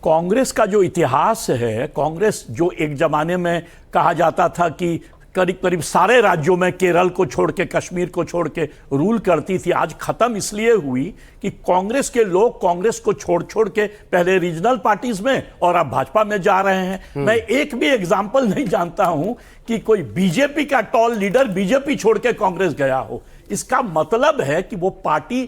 कांग्रेस का जो इतिहास है, कांग्रेस जो एक जमाने में कहा जाता था कि करीब करीब सारे राज्यों में केरल को छोड़ के, कश्मीर को छोड़ के रूल करती थी, आज खत्म इसलिए हुई कि कांग्रेस के लोग कांग्रेस को छोड़ के पहले रीजनल पार्टीज में और अब भाजपा में जा रहे हैं। मैं एक भी एग्जाम्पल नहीं जानता हूं कि कोई बीजेपी का टॉल लीडर बीजेपी छोड़ के कांग्रेस गया हो। इसका मतलब है कि वो पार्टी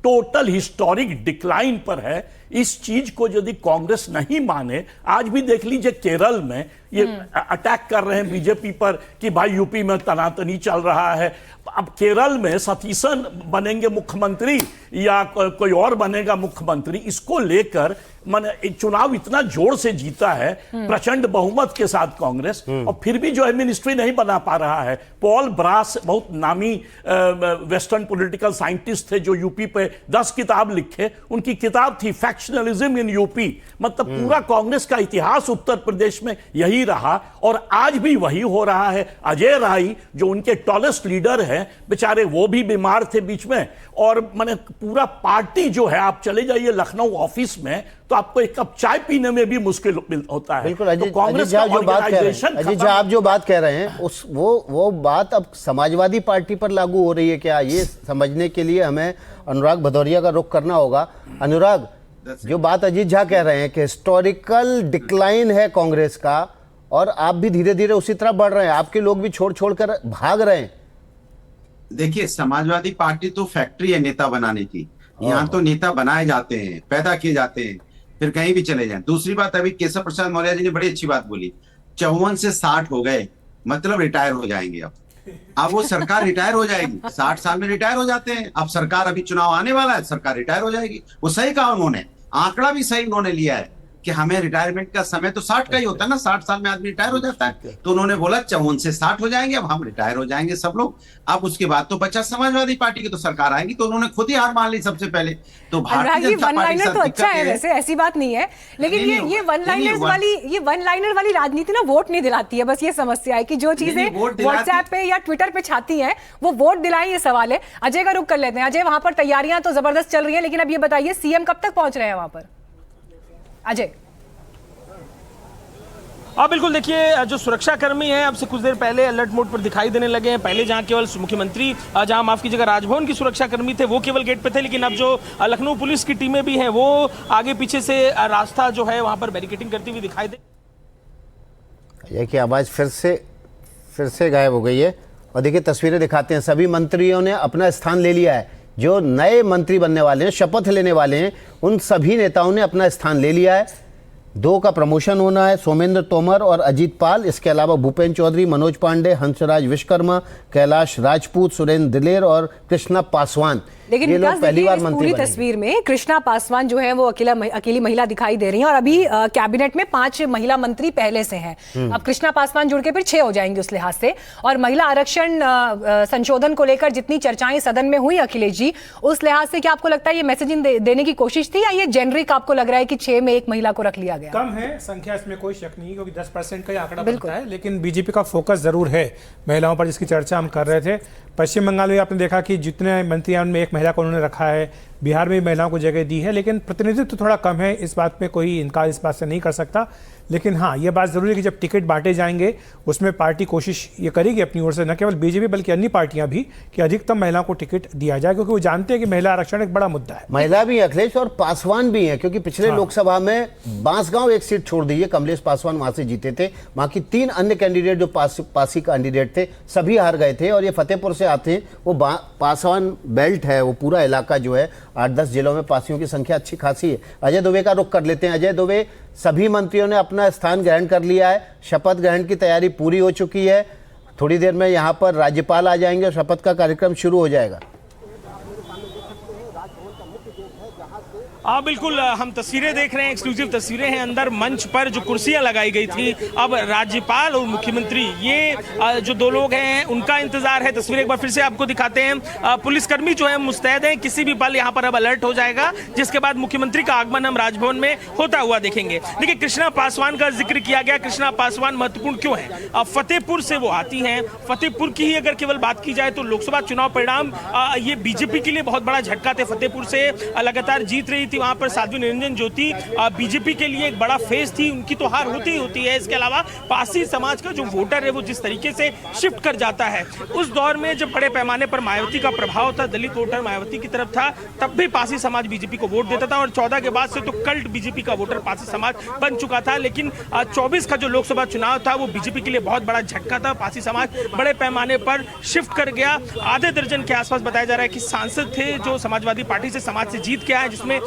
टोटल हिस्टोरिक डिक्लाइन पर है। इस चीज को यदि कांग्रेस नहीं माने, आज भी देख लीजिए केरल में ये अटैक कर रहे हैं बीजेपी पर कि भाई यूपी में तनातनी चल रहा है। अब केरल में सतीशन बनेंगे मुख्यमंत्री या कोई और बनेगा मुख्यमंत्री, इसको लेकर मैंने चुनाव इतना जोर से जीता है प्रचंड बहुमत के साथ कांग्रेस, और फिर भी जो है मिनिस्ट्री नहीं बना पा रहा है। पॉल ब्रास बहुत नामी वेस्टर्न पॉलिटिकल साइंटिस्ट थे जो यूपी पे 10 किताब लिखे। उनकी किताब थी फैक्शनलिज्म इन यूपी। मतलब पूरा कांग्रेस का इतिहास उत्तर प्रदेश में यही रहा और आज भी वही हो रहा है। अजय राय जो उनके टॉलेस्ट लीडर हैं, बेचारे वो भी बीमार थे बीच में, और मैंने पूरा पार्टी जो है, आप चले जाइए लखनऊ ऑफिस में तो आपको एक कप चाय पीने में भी मुश्किल होता है। बिल्कुल तो कांग्रेस का ऑर्गेनाइजेशन, अजय आप जो बात कह रहे हैं वो बात अब समाजवादी पार्टी पर लागू हो रही है क्या? ये समझने के लिए हमें अनुराग भदौरिया का रुख करना होगा। अनुराग, जो बात अजीत झा कह रहे हैं कि हिस्टोरिकल डिक्लाइन है कांग्रेस का, और आप भी धीरे धीरे उसी तरफ बढ़ रहे हैं, आपके लोग भी छोड़ छोड़ कर भाग रहे हैं। देखिए, समाजवादी पार्टी तो फैक्ट्री है नेता बनाने की। यहाँ तो नेता बनाए जाते हैं, पैदा किए जाते हैं, फिर कहीं भी चले जाएं। दूसरी बात, अभी केशव प्रसाद मौर्य जी ने बड़ी अच्छी बात बोली, 54 से 60 हो गए, मतलब रिटायर हो जाएंगे। अब वो सरकार रिटायर हो जाएगी, 60 साल में रिटायर हो जाते हैं। अब सरकार, अभी चुनाव आने वाला है, सरकार रिटायर हो जाएगी। वो सही कहा उन्होंने, आंकड़ा भी सही उन्होंने लिया है कि हमें रिटायरमेंट का समय तो 60 का ही होता है ना, 60 साल में आदमी रिटायर हो जाता है। तो उन्होंने बोला 54 से 60 हो जाएंगे, अब हम रिटायर हो जाएंगे सब लोग। अब उसके बाद तो बचा समाजवादी पार्टी की तो सरकार आएगी, तो उन्होंने खुद ही हार मान ली सबसे पहले। तो Bharatiya Janata one party liner तो अच्छा है, वैसे ऐसी बात नहीं है, लेकिन ये वन लाइनर वाली राजनीति ना वोट नहीं दिलाती है। बस ये समस्या है कि जो चीजें व्हाट्सएप पे या ट्विटर पे छाती हैं वो वोट दिलाएं, ये सवाल है। अजय का रुख कर लेते हैं। अजय, वहां पर तैयारियां तो जबरदस्त चल रही है, लेकिन अब ये बताइए सीएम कब तक पहुंच रहे हैं वहां पर? अजय। बिल्कुल, देखिए जो सुरक्षा कर्मी हैं अब से कुछ देर पहले अलर्ट मोड पर दिखाई देने लगे हैं। पहले जहां केवल मुख्यमंत्री, जहां माफ कीजिएगा राजभवन की सुरक्षा कर्मी थे, वो केवल गेट पे थे, लेकिन अब जो लखनऊ पुलिस की टीमें भी हैं वो आगे पीछे से रास्ता जो है वहां पर बैरिकेडिंग करती हुई दिखाई दे। ये कि आवाज़ फिर से गायब हो गई है। और देखिए तस्वीरें दिखाते हैं, सभी मंत्रियों ने अपना स्थान ले लिया है। जो नए मंत्री बनने वाले हैं, शपथ लेने वाले हैं, उन सभी नेताओं ने अपना स्थान ले लिया है। 2 का प्रमोशन होना है, सोमेंद्र तोमर और अजीत पाल। इसके अलावा भूपेंद्र चौधरी, मनोज पांडे, हंसराज विश्वकर्मा, कैलाश राजपूत, सुरेंद्र दिलेर और कृष्णा पासवान, लेकिन ये लोग पहली बार मंत्री पूरी बने। तस्वीर में कृष्णा पासवान जो है वो अकेली महिला दिखाई दे रही हैं, और अभी कैबिनेट में 5 महिला मंत्री पहले से हैं। अब कृष्णा पासवान जुड़ के फिर 6 हो जाएंगे उस लिहाज से। और महिला आरक्षण संशोधन को लेकर जितनी चर्चाएं सदन में हुई अखिलेश जी, उस लिहाज से क्या आपको लगता है ये मैसेजिंग देने की कोशिश थी, या ये जेनरिक आपको लग रहा है कि 6 में 1 महिला को रख लिया गया? कम है संख्या, इसमें कोई शक नहीं, क्योंकि 10% का आंकड़ा बनता है, लेकिन बीजेपी का फोकस जरूर है महिलाओं पर, जिसकी चर्चा हम कर रहे थे। पश्चिम बंगाल में आपने देखा कि जितने मंत्री हैं उनमें 1 महिला को उन्होंने रखा है, बिहार में भी महिलाओं को जगह दी है, लेकिन प्रतिनिधित्व थोड़ा कम है। इस बात में कोई इनकार इस बात से नहीं कर सकता। लेकिन हाँ, ये बात जरूरी है कि जब टिकट बांटे जाएंगे उसमें पार्टी कोशिश ये करेगी अपनी ओर से, न केवल बीजेपी बल्कि अन्य पार्टियां भी, कि अधिकतम महिलाओं को टिकट दिया जाए, क्योंकि वो जानते हैं कि महिला आरक्षण एक बड़ा मुद्दा है। महिला भी अखिलेश और पासवान भी हैं, क्योंकि पिछले लोकसभा में बांसगांव एक सीट छोड़ दीजिए, कमलेश पासवान वहां से जीते थे। वहां की 3 अन्य कैंडिडेट जो पासी कैंडिडेट थे सभी हार गए थे, और ये फतेहपुर से आते हैं। वो पासवान बेल्ट है, वो पूरा इलाका जो है 8-10 जिलों में पासियों की संख्या अच्छी खासी है। अजय दुबे का रुख कर लेते हैं। अजय दुबे, सभी मंत्रियों ने अपना स्थान ग्रहण कर लिया है, शपथ ग्रहण की तैयारी पूरी हो चुकी है। थोड़ी देर में यहाँ पर राज्यपाल आ जाएंगे और शपथ का कार्यक्रम शुरू हो जाएगा। बिल्कुल, हम तस्वीरें देख रहे हैं, एक्सक्लूसिव तस्वीरें हैं। अंदर मंच पर जो कुर्सियां लगाई गई थी, अब राज्यपाल और मुख्यमंत्री, ये जो 2 लोग हैं उनका इंतजार है। तस्वीरें एक बार फिर से आपको दिखाते हैं। पुलिसकर्मी जो है मुस्तैद हैं, किसी भी पल यहाँ पर अब अलर्ट हो जाएगा, जिसके बाद मुख्यमंत्री का आगमन हम राजभवन में होता हुआ देखेंगे। देखिए, कृष्णा पासवान का जिक्र किया गया। कृष्णा पासवान महत्वपूर्ण क्यों है? फतेहपुर से वो आती हैं। फतेहपुर की ही अगर केवल बात की जाए तो लोकसभा चुनाव परिणाम ये बीजेपी के लिए बहुत बड़ा झटका थे। फतेहपुर से लगातार जीत रही थी वहां पर साध्वी निरंजन ज्योति, बीजेपी के लिए एक बड़ा फेस थी, उनकी तो हार होती ही होती है। इसके अलावा पासी समाज का जो वोटर है वो जिस तरीके से शिफ्ट कर जाता है, उस दौर में जब बड़े पैमाने पर मायावती का प्रभाव था, दलित वोटर मायावती की तरफ था, तब भी पासी समाज बीजेपी को वोट देता था। और 14 के बाद से तो कल्ट बीजेपी का वोटर पासी समाज बन चुका था। लेकिन 24 का जो लोकसभा चुनाव था वो बीजेपी के लिए बहुत बड़ा झटका था। पासी समाज बड़े पैमाने पर शिफ्ट कर गया। आधे दर्जन के आसपास बताया जा रहा है कि सांसद थे जो समाजवादी पार्टी से समाज से जीत के आए, जिसमें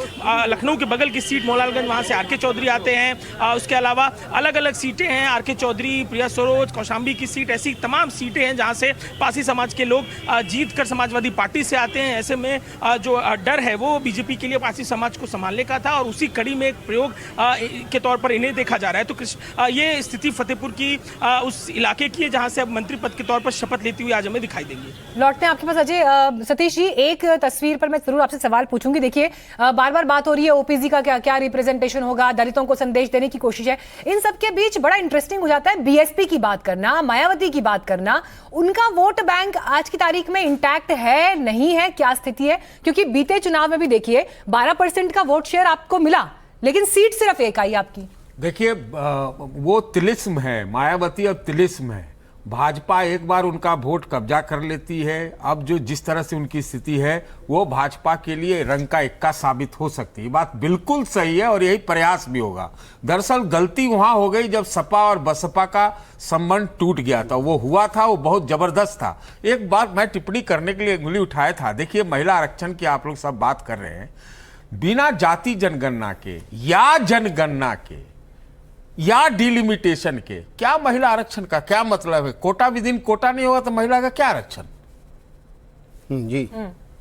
लखनऊ के बगल की सीट मोलालगंज, वहां से आरके चौधरी आते हैं। उसके अलावा अलग अलग सीटें हैं, आरके चौधरी, प्रिया सरोज, कौशाम्बी की सीट, ऐसी तमाम सीटें हैं जहां से पासी समाज के लोग जीत कर समाजवादी पार्टी से आते हैं। ऐसे में जो डर है वो बीजेपी के लिए पासी समाज को संभालने का था, और उसी कड़ी में एक प्रयोग के तौर पर इन्हें देखा जा रहा है। तो ये स्थिति फतेहपुर की उस इलाके की है जहां से अब मंत्री पद के तौर पर शपथ लेती हुई आज हमें दिखाई देंगी। लौटते हैं आपके पास अजय। सतीश जी, एक तस्वीर पर मैं जरूर आपसे सवाल पूछूंगी। देखिए, बार बार बात हो रही है ओपीसी का क्या रिप्रेजेंटेशन होगा, दलितों को संदेश देने की कोशिश है। इन सब के बीच बड़ा इंटरेस्टिंग हो जाता है बीएसपी की बात करना, मायावती की बात करना। उनका वोट बैंक आज की तारीख में इंटैक्ट है, नहीं है, क्या स्थिति है? क्योंकि बीते चुनाव में भी देखिए 12% का वोट शेयर आपको मिला, लेकिन सीट सिर्फ 1 आई आपकी। देखिए, वो तिलिस्म है, मायावती अब तिलिस्म है। भाजपा एक बार उनका वोट कब्जा कर लेती है, अब जो जिस तरह से उनकी स्थिति है वो भाजपा के लिए रंग का इक्का साबित हो सकती है। बात बिल्कुल सही है और यही प्रयास भी होगा। दरअसल गलती वहां हो गई जब सपा और बसपा का संबंध टूट गया था। वो हुआ था, वो बहुत जबरदस्त था। एक बार मैं टिप्पणी करने के लिए उंगली उठाया था। देखिए, महिला आरक्षण की आप लोग सब बात कर रहे हैं, बिना जाति जनगणना के या जनगणना के या डिलिमिटेशन के क्या महिला आरक्षण का क्या मतलब है? कोटा विद इन कोटा नहीं होगा तो महिला का क्या आरक्षण? जी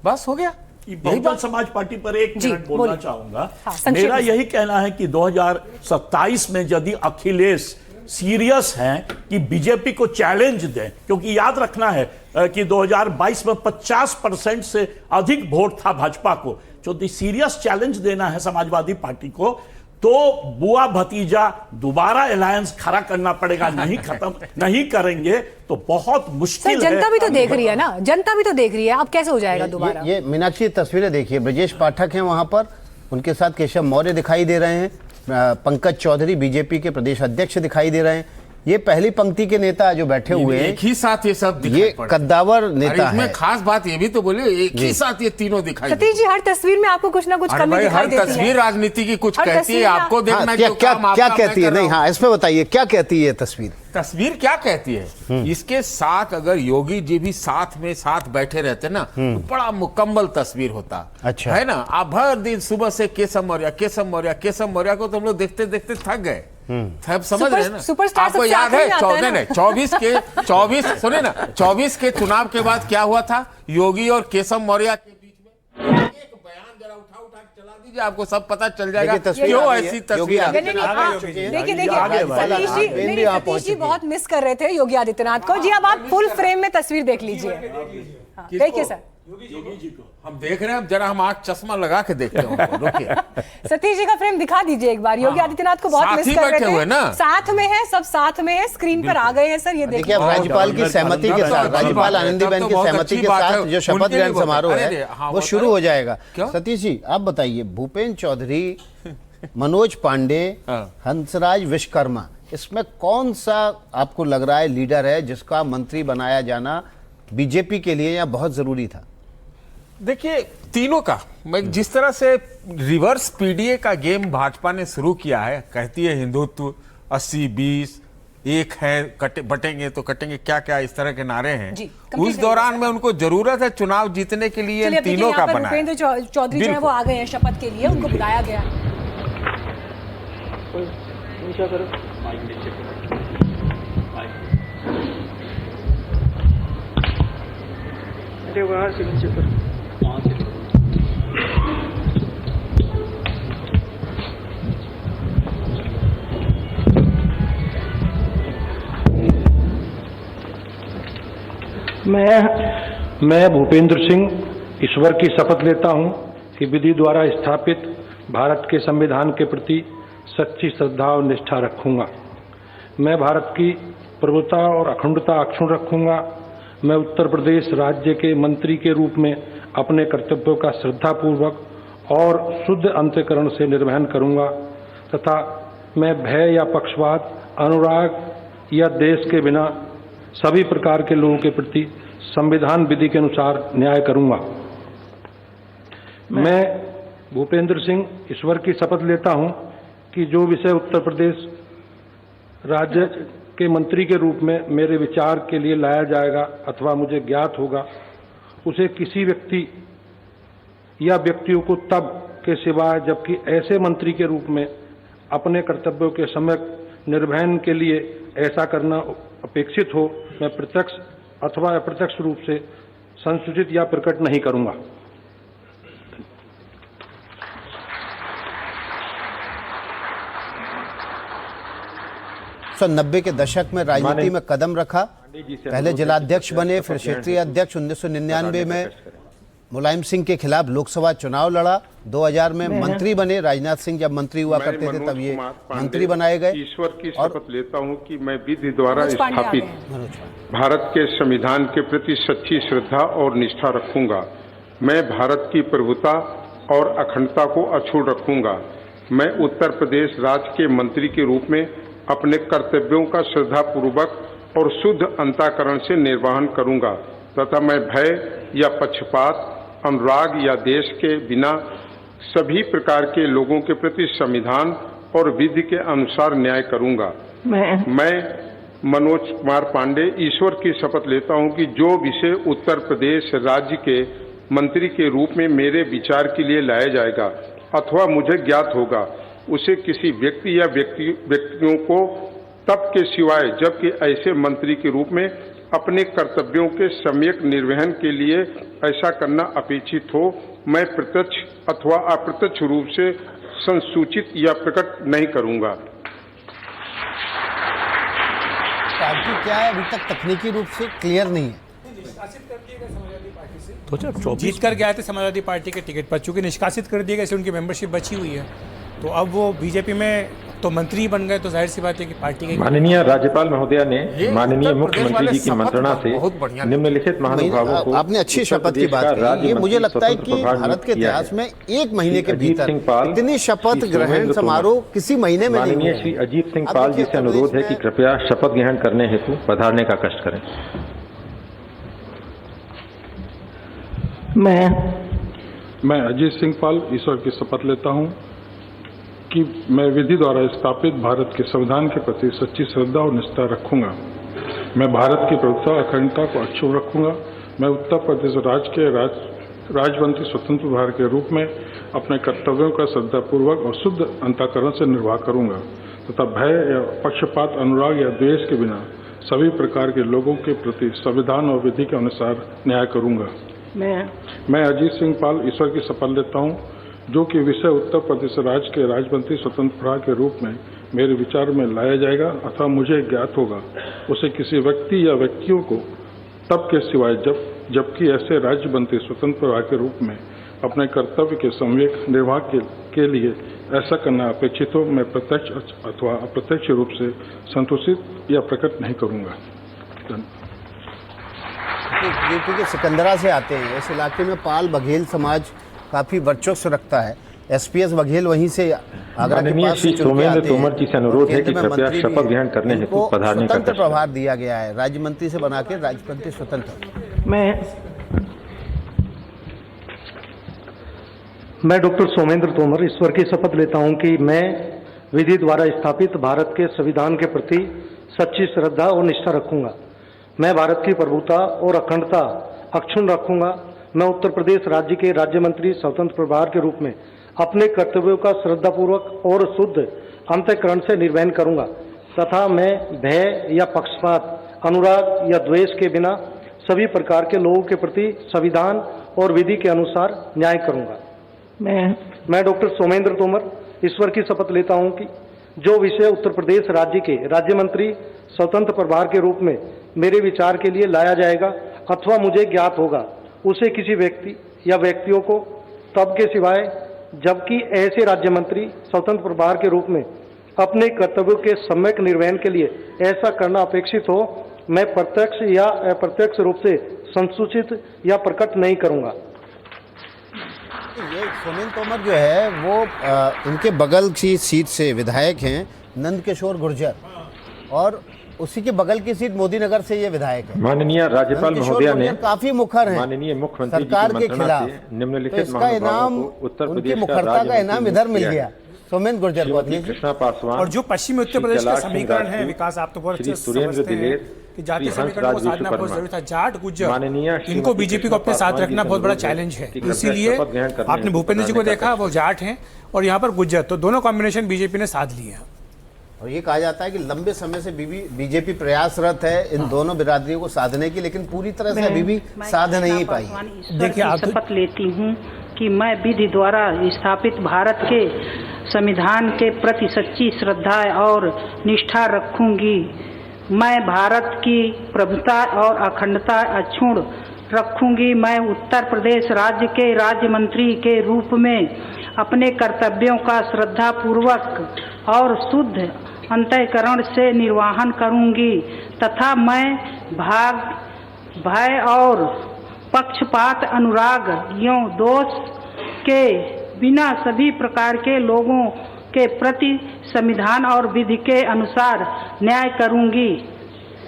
बस हो गया। बहुजन समाज पार्टी पर एक मिनट बोलना चाहूंगा। मेरा यही कहना है कि 2027 में यदि अखिलेश सीरियस हैं कि बीजेपी को चैलेंज दें, क्योंकि याद रखना है कि 2022 में 50% से अधिक वोट था भाजपा को, जो सीरियस चैलेंज देना है समाजवादी पार्टी को, तो बुआ भतीजा दोबारा अलायंस खड़ा करना पड़ेगा। नहीं खत्म नहीं करेंगे तो बहुत मुश्किल है। जनता भी तो देख रही है ना, जनता भी तो देख रही है, अब कैसे हो जाएगा दोबारा? ये मीनाक्षी तस्वीरें देखिए, ब्रजेश पाठक हैं वहां पर, उनके साथ केशव मौर्य दिखाई दे रहे हैं, पंकज चौधरी बीजेपी के प्रदेश अध्यक्ष दिखाई दे रहे हैं। ये पहली पंक्ति के नेता जो बैठे हुए हैं, एक ही साथ ये सब दिखाई ये पड़े। कद्दावर नेता है। खास बात ये भी तो बोले, एक ही साथ ये तीनों दिखाई देते। सतीश जी, हर तस्वीर में आपको कुछ ना कुछ कमी दिखाई देती है। हर तस्वीर राजनीति की कुछ कहती है, आपको देखना हाँ, है जो काम क्या आपका कहती है? मैं कर नहीं, रहा हूं। हाँ, इसमें बताइए क्या कहती है तस्वीर? तस्वीर क्या कहती है? इसके साथ अगर योगी जी भी साथ बैठे रहते ना तो बड़ा मुकम्मल तस्वीर होता। अच्छा। है ना? आप हर दिन सुबह से केशव मौर्य को तो हम लोग देखते देखते थक गए। सब समझ रहे हैं ना? सुपरस्टार आपको सबसे याद आखिरी है में आता है ना? 24 के चुनाव के बाद क्या हुआ था? योगी और केशव मौर्य के बीच में एक बयान जरा उठा के चला दीजिए, आपको सब पता चल जाएगा देखिए, तस्वीर क्यों आ गई है। ऐसी योगी तस्वीर आती है। देखिए आगे आप पहुंच सतीश जी चुके बहुत मिस कर रहे थे योगी आदित्यनाथ को। जी, अब आप फुल फ्रेम में तस्वीर देख लीजिए। हाँ, देखिए सर, योगी जी को हम देख रहे हैं। अब जरा हम आंख चश्मा लगा के देखते हैं। रुकिए, सतीश जी का फ्रेम दिखा दीजिए एक बार। योगी आदित्यनाथ को बहुत साथ मिस ही कर बैठे रहे हुए थे। ना? साथ में है, सब साथ में है, स्क्रीन पर आ गए हैं सर। ये देखिए, अब राज्यपाल की सहमति के साथ, राज्यपाल आनंदीबेन की सहमति के साथ जो शपथ ग्रहण समारोह है वो शुरू हो जाएगा। सतीश जी, आप बताइए, भूपेंद्र चौधरी, मनोज पांडे, हंसराज विश्वकर्मा, इसमें कौन सा आपको लग रहा है लीडर है जिसका मंत्री बनाया जाना बीजेपी के लिए या बहुत जरूरी था? देखिए, तीनों का मैं जिस तरह से रिवर्स पीडीए का गेम भाजपा ने शुरू किया है, कहती है हिंदुत्व 80-20, एक है बटेंगे तो कटेंगे, क्या क्या इस तरह के नारे हैं। उस दौरान में उनको जरूरत है चुनाव जीतने के लिए इन तीनों का बनाया। भूपेंद्र चौधरी जो है वो आ गए हैं शपथ के लिए, उनको बुलाया गया। मैं भूपेंद्र सिंह ईश्वर की शपथ लेता हूं कि विधि द्वारा स्थापित भारत के संविधान के प्रति सच्ची श्रद्धा और निष्ठा रखूंगा। मैं भारत की प्रभुता और अखंडता अक्षुण्ण रखूंगा। मैं उत्तर प्रदेश राज्य के मंत्री के रूप में अपने कर्तव्यों का श्रद्धापूर्वक और शुद्ध अंतःकरण से निर्वहन करूंगा तथा मैं भय या पक्षपात, अनुराग या देश के बिना सभी प्रकार के लोगों के प्रति संविधान विधि के अनुसार न्याय करूंगा। मैं भूपेंद्र सिंह ईश्वर की शपथ लेता हूं कि जो विषय उत्तर प्रदेश राज्य के मंत्री के रूप में मेरे विचार के लिए लाया जाएगा अथवा मुझे ज्ञात होगा, उसे किसी व्यक्ति या व्यक्तियों को तब के सिवाय जबकि ऐसे मंत्री के रूप में अपने कर्तव्यों के सम्यक निर्वहन के लिए ऐसा करना अपेक्षित हो, मैं प्रत्यक्ष अथवा अप्रत्यक्ष रूप से संसूचित या प्रकट नहीं करूंगा। 1990 के दशक में राजनीति में कदम रखा, पहले जिलाध्यक्ष बने, फिर क्षेत्रीय अध्यक्ष। 1999 में मुलायम सिंह के खिलाफ लोकसभा चुनाव लड़ा। 2000 में मंत्री बने, राजनाथ सिंह जब मंत्री हुआ करते थे तब ये मंत्री बनाए गए। ईश्वर की शपथ लेता हूं कि मैं विधि द्वारा स्थापित भारत के संविधान के प्रति सच्ची श्रद्धा और निष्ठा रखूंगा। मैं भारत की प्रभुता और अखंडता को अक्षुण्ण रखूंगा। मैं उत्तर प्रदेश राज्य के मंत्री के रूप में अपने कर्तव्यों का श्रद्धापूर्वक और शुद्ध अंतःकरण से निर्वहन करूंगा तथा मैं भय या पक्षपात, अनुराग या देश के बिना सभी प्रकार के लोगों के प्रति संविधान और विधि के अनुसार न्याय करूंगा। मैं मनोज कुमार पांडे ईश्वर की शपथ लेता हूं कि जो विषय उत्तर प्रदेश राज्य के मंत्री के रूप में मेरे विचार के लिए लाया जाएगा अथवा मुझे ज्ञात होगा, उसे किसी व्यक्ति या व्यक्तियों को तब के सिवाय जबकि ऐसे मंत्री के रूप में अपने कर्तव्यों के सम्यक निर्वहन के लिए ऐसा करना अपेक्षित हो, मैं प्रत्यक्ष अथवा अप्रत्यक्ष रूप से संसूचित या प्रकट नहीं करूंगा। पार्टी क्या है अभी तक तकनीकी रूप से क्लियर नहीं है। जीत कर गए थे समाजवादी पार्टी के टिकट पर, चूंकि निष्कासित कर दिए गए इसलिए उनकी मेंबरशिप बची हुई है, तो अब वो बीजेपी में तो मंत्री बन गए, तो जाहिर सी बात है कि पार्टी के माननीय राज्यपाल महोदया ने माननीय मुख्यमंत्री जी की मंत्रणा से निम्नलिखित महानुभावों को आपने अच्छी शपथ की बात की। ये मुझे लगता है कि भारत के इतिहास में एक महीने के भीतर इतनी शपथ ग्रहण समारोह किसी महीने में नहीं। माननीय श्री अजीत सिंह पाल जी से अनुरोध है कि कृपया शपथ ग्रहण करने हेतु पधारने का कष्ट करें। मैं अजीत सिंह पाल ईश्वर की शपथ लेता हूं कि मैं विधि द्वारा स्थापित भारत के संविधान के प्रति सच्ची श्रद्धा और निष्ठा रखूंगा। मैं भारत की प्रभुता और अखंडता को अक्षुण्ण रखूंगा। मैं उत्तर प्रदेश राज्य के राजमंत्री स्वतंत्र प्रभार के रूप में अपने कर्तव्यों का श्रद्धापूर्वक और शुद्ध अंतःकरण से निर्वाह करूंगा तथा भय या पक्षपात, अनुराग या द्वेष के बिना सभी प्रकार के लोगों के प्रति संविधान और विधि के अनुसार न्याय करूंगा। मैं अजीत सिंह पाल ईश्वर की शपथ लेता हूं, जो कि विषय उत्तर प्रदेश राज्य के राज्यमंत्री स्वतंत्र प्रभार के रूप में मेरे विचार में लाया जाएगा अथवा मुझे ज्ञात होगा, उसे किसी व्यक्ति या व्यक्तियों को तब के सिवाय जबकि ऐसे राज्य मंत्री स्वतंत्र प्रभार के रूप में अपने कर्तव्य के सम्यक निर्वाह के लिए ऐसा करना अपेक्षित हो, मैं प्रत्यक्ष अथवा अप्रत्यक्ष रूप से संतोषित या प्रकट नहीं करूंगा। यूपी के सिकंदरा से आते हैं। इस इलाके में पाल बघेल समाज काफी वर्चस्व रखता है। एसपीएस बघेल वहीं से आगरा के पास से चुन के आते हैं। जी से अनुरोध है कि कृपया शपथ ग्रहण करने हेतु पधारने का स्वतंत्र प्रभार दिया गया है, राज्य मंत्री से बना के राज्य स्वतंत्र। मैं डॉक्टर सोमेंद्र तोमर ईश्वर की शपथ लेता हूं कि मैं विधि द्वारा स्थापित भारत के संविधान के प्रति सच्ची श्रद्धा और निष्ठा रखूंगा। मैं भारत की प्रभुता और अखंडता अक्षुण्ण रखूंगा। मैं उत्तर प्रदेश राज्य के राज्य मंत्री स्वतंत्र प्रभार के रूप में अपने कर्तव्यों का श्रद्धापूर्वक और शुद्ध अंतःकरण से निर्वहन करूंगा तथा मैं भय या पक्षपात, अनुराग या द्वेष के बिना सभी प्रकार के लोगों के प्रति संविधान और विधि के अनुसार न्याय करूंगा। मैं डॉक्टर सोमेंद्र तोमर ईश्वर की शपथ लेता हूं कि जो विषय उत्तर प्रदेश राज्य के राज्य मंत्री स्वतंत्र प्रभार के रूप में मेरे विचार के लिए लाया जाएगा अथवा मुझे ज्ञात होगा, उसे किसी व्यक्ति या व्यक्तियों को तब के सिवाय जबकि ऐसे राज्य मंत्री स्वतंत्र प्रभार के रूप में अपने कर्तव्यों के सम्यक निर्वहन के लिए ऐसा करना अपेक्षित हो, मैं प्रत्यक्ष या अप्रत्यक्ष रूप से संसूचित या प्रकट नहीं करूंगा। ये सोमेंद्र तोमर जो है वो उनके बगल की सीट से विधायक हैं नंदकिशोर गुर्जर, और उसी के बगल की सीट मोदी नगर से ये विधायक है। माननीय राज्यपाल महोदया ने काफी मुखर हैं माननीय मुख्यमंत्री सरकार के खिलाफ, निम्नलिखित तो इसका इनाम उनकी मुखरता का इनाम इधर मिल गया सोमेंद्र गुर्जर को। कृष्णा पासवान और जो पश्चिमी उत्तर प्रदेश का समीकरण है विकास, आप तो बहुत अच्छे से समझते हैं कि जातीय समीकरण को साधना बहुत जरूरी था। जाट गुज्जर इनको बीजेपी को अपने साथ रखना बहुत बड़ा चैलेंज है, इसीलिए आपने भूपेंद्र जी को देखा, वो जाट हैं और यहाँ पर गुज्जर, तो दोनों कॉम्बिनेशन बीजेपी ने साध लिया। और ये कहा जाता है कि लंबे समय से बीजेपी प्रयासरत है इन दोनों बिरादरियों को साधने की, लेकिन पूरी तरह से अभी भी साध नहीं पाई। देखिए, आप शपथ लेती हूँ कि मैं विधि द्वारा स्थापित भारत के संविधान के प्रति सच्ची श्रद्धा और निष्ठा रखूंगी। मैं भारत की प्रभुता और अखंडता अक्षुण्ण रखूंगी। मैं उत्तर प्रदेश राज्य के राज्य मंत्री के रूप में अपने कर्तव्यों का श्रद्धापूर्वक और शुद्ध अंतःकरण से निर्वहन करूंगी तथा मैं भय और पक्षपात, अनुराग या दोष के बिना सभी प्रकार के लोगों के प्रति संविधान और विधि के अनुसार न्याय करूंगी।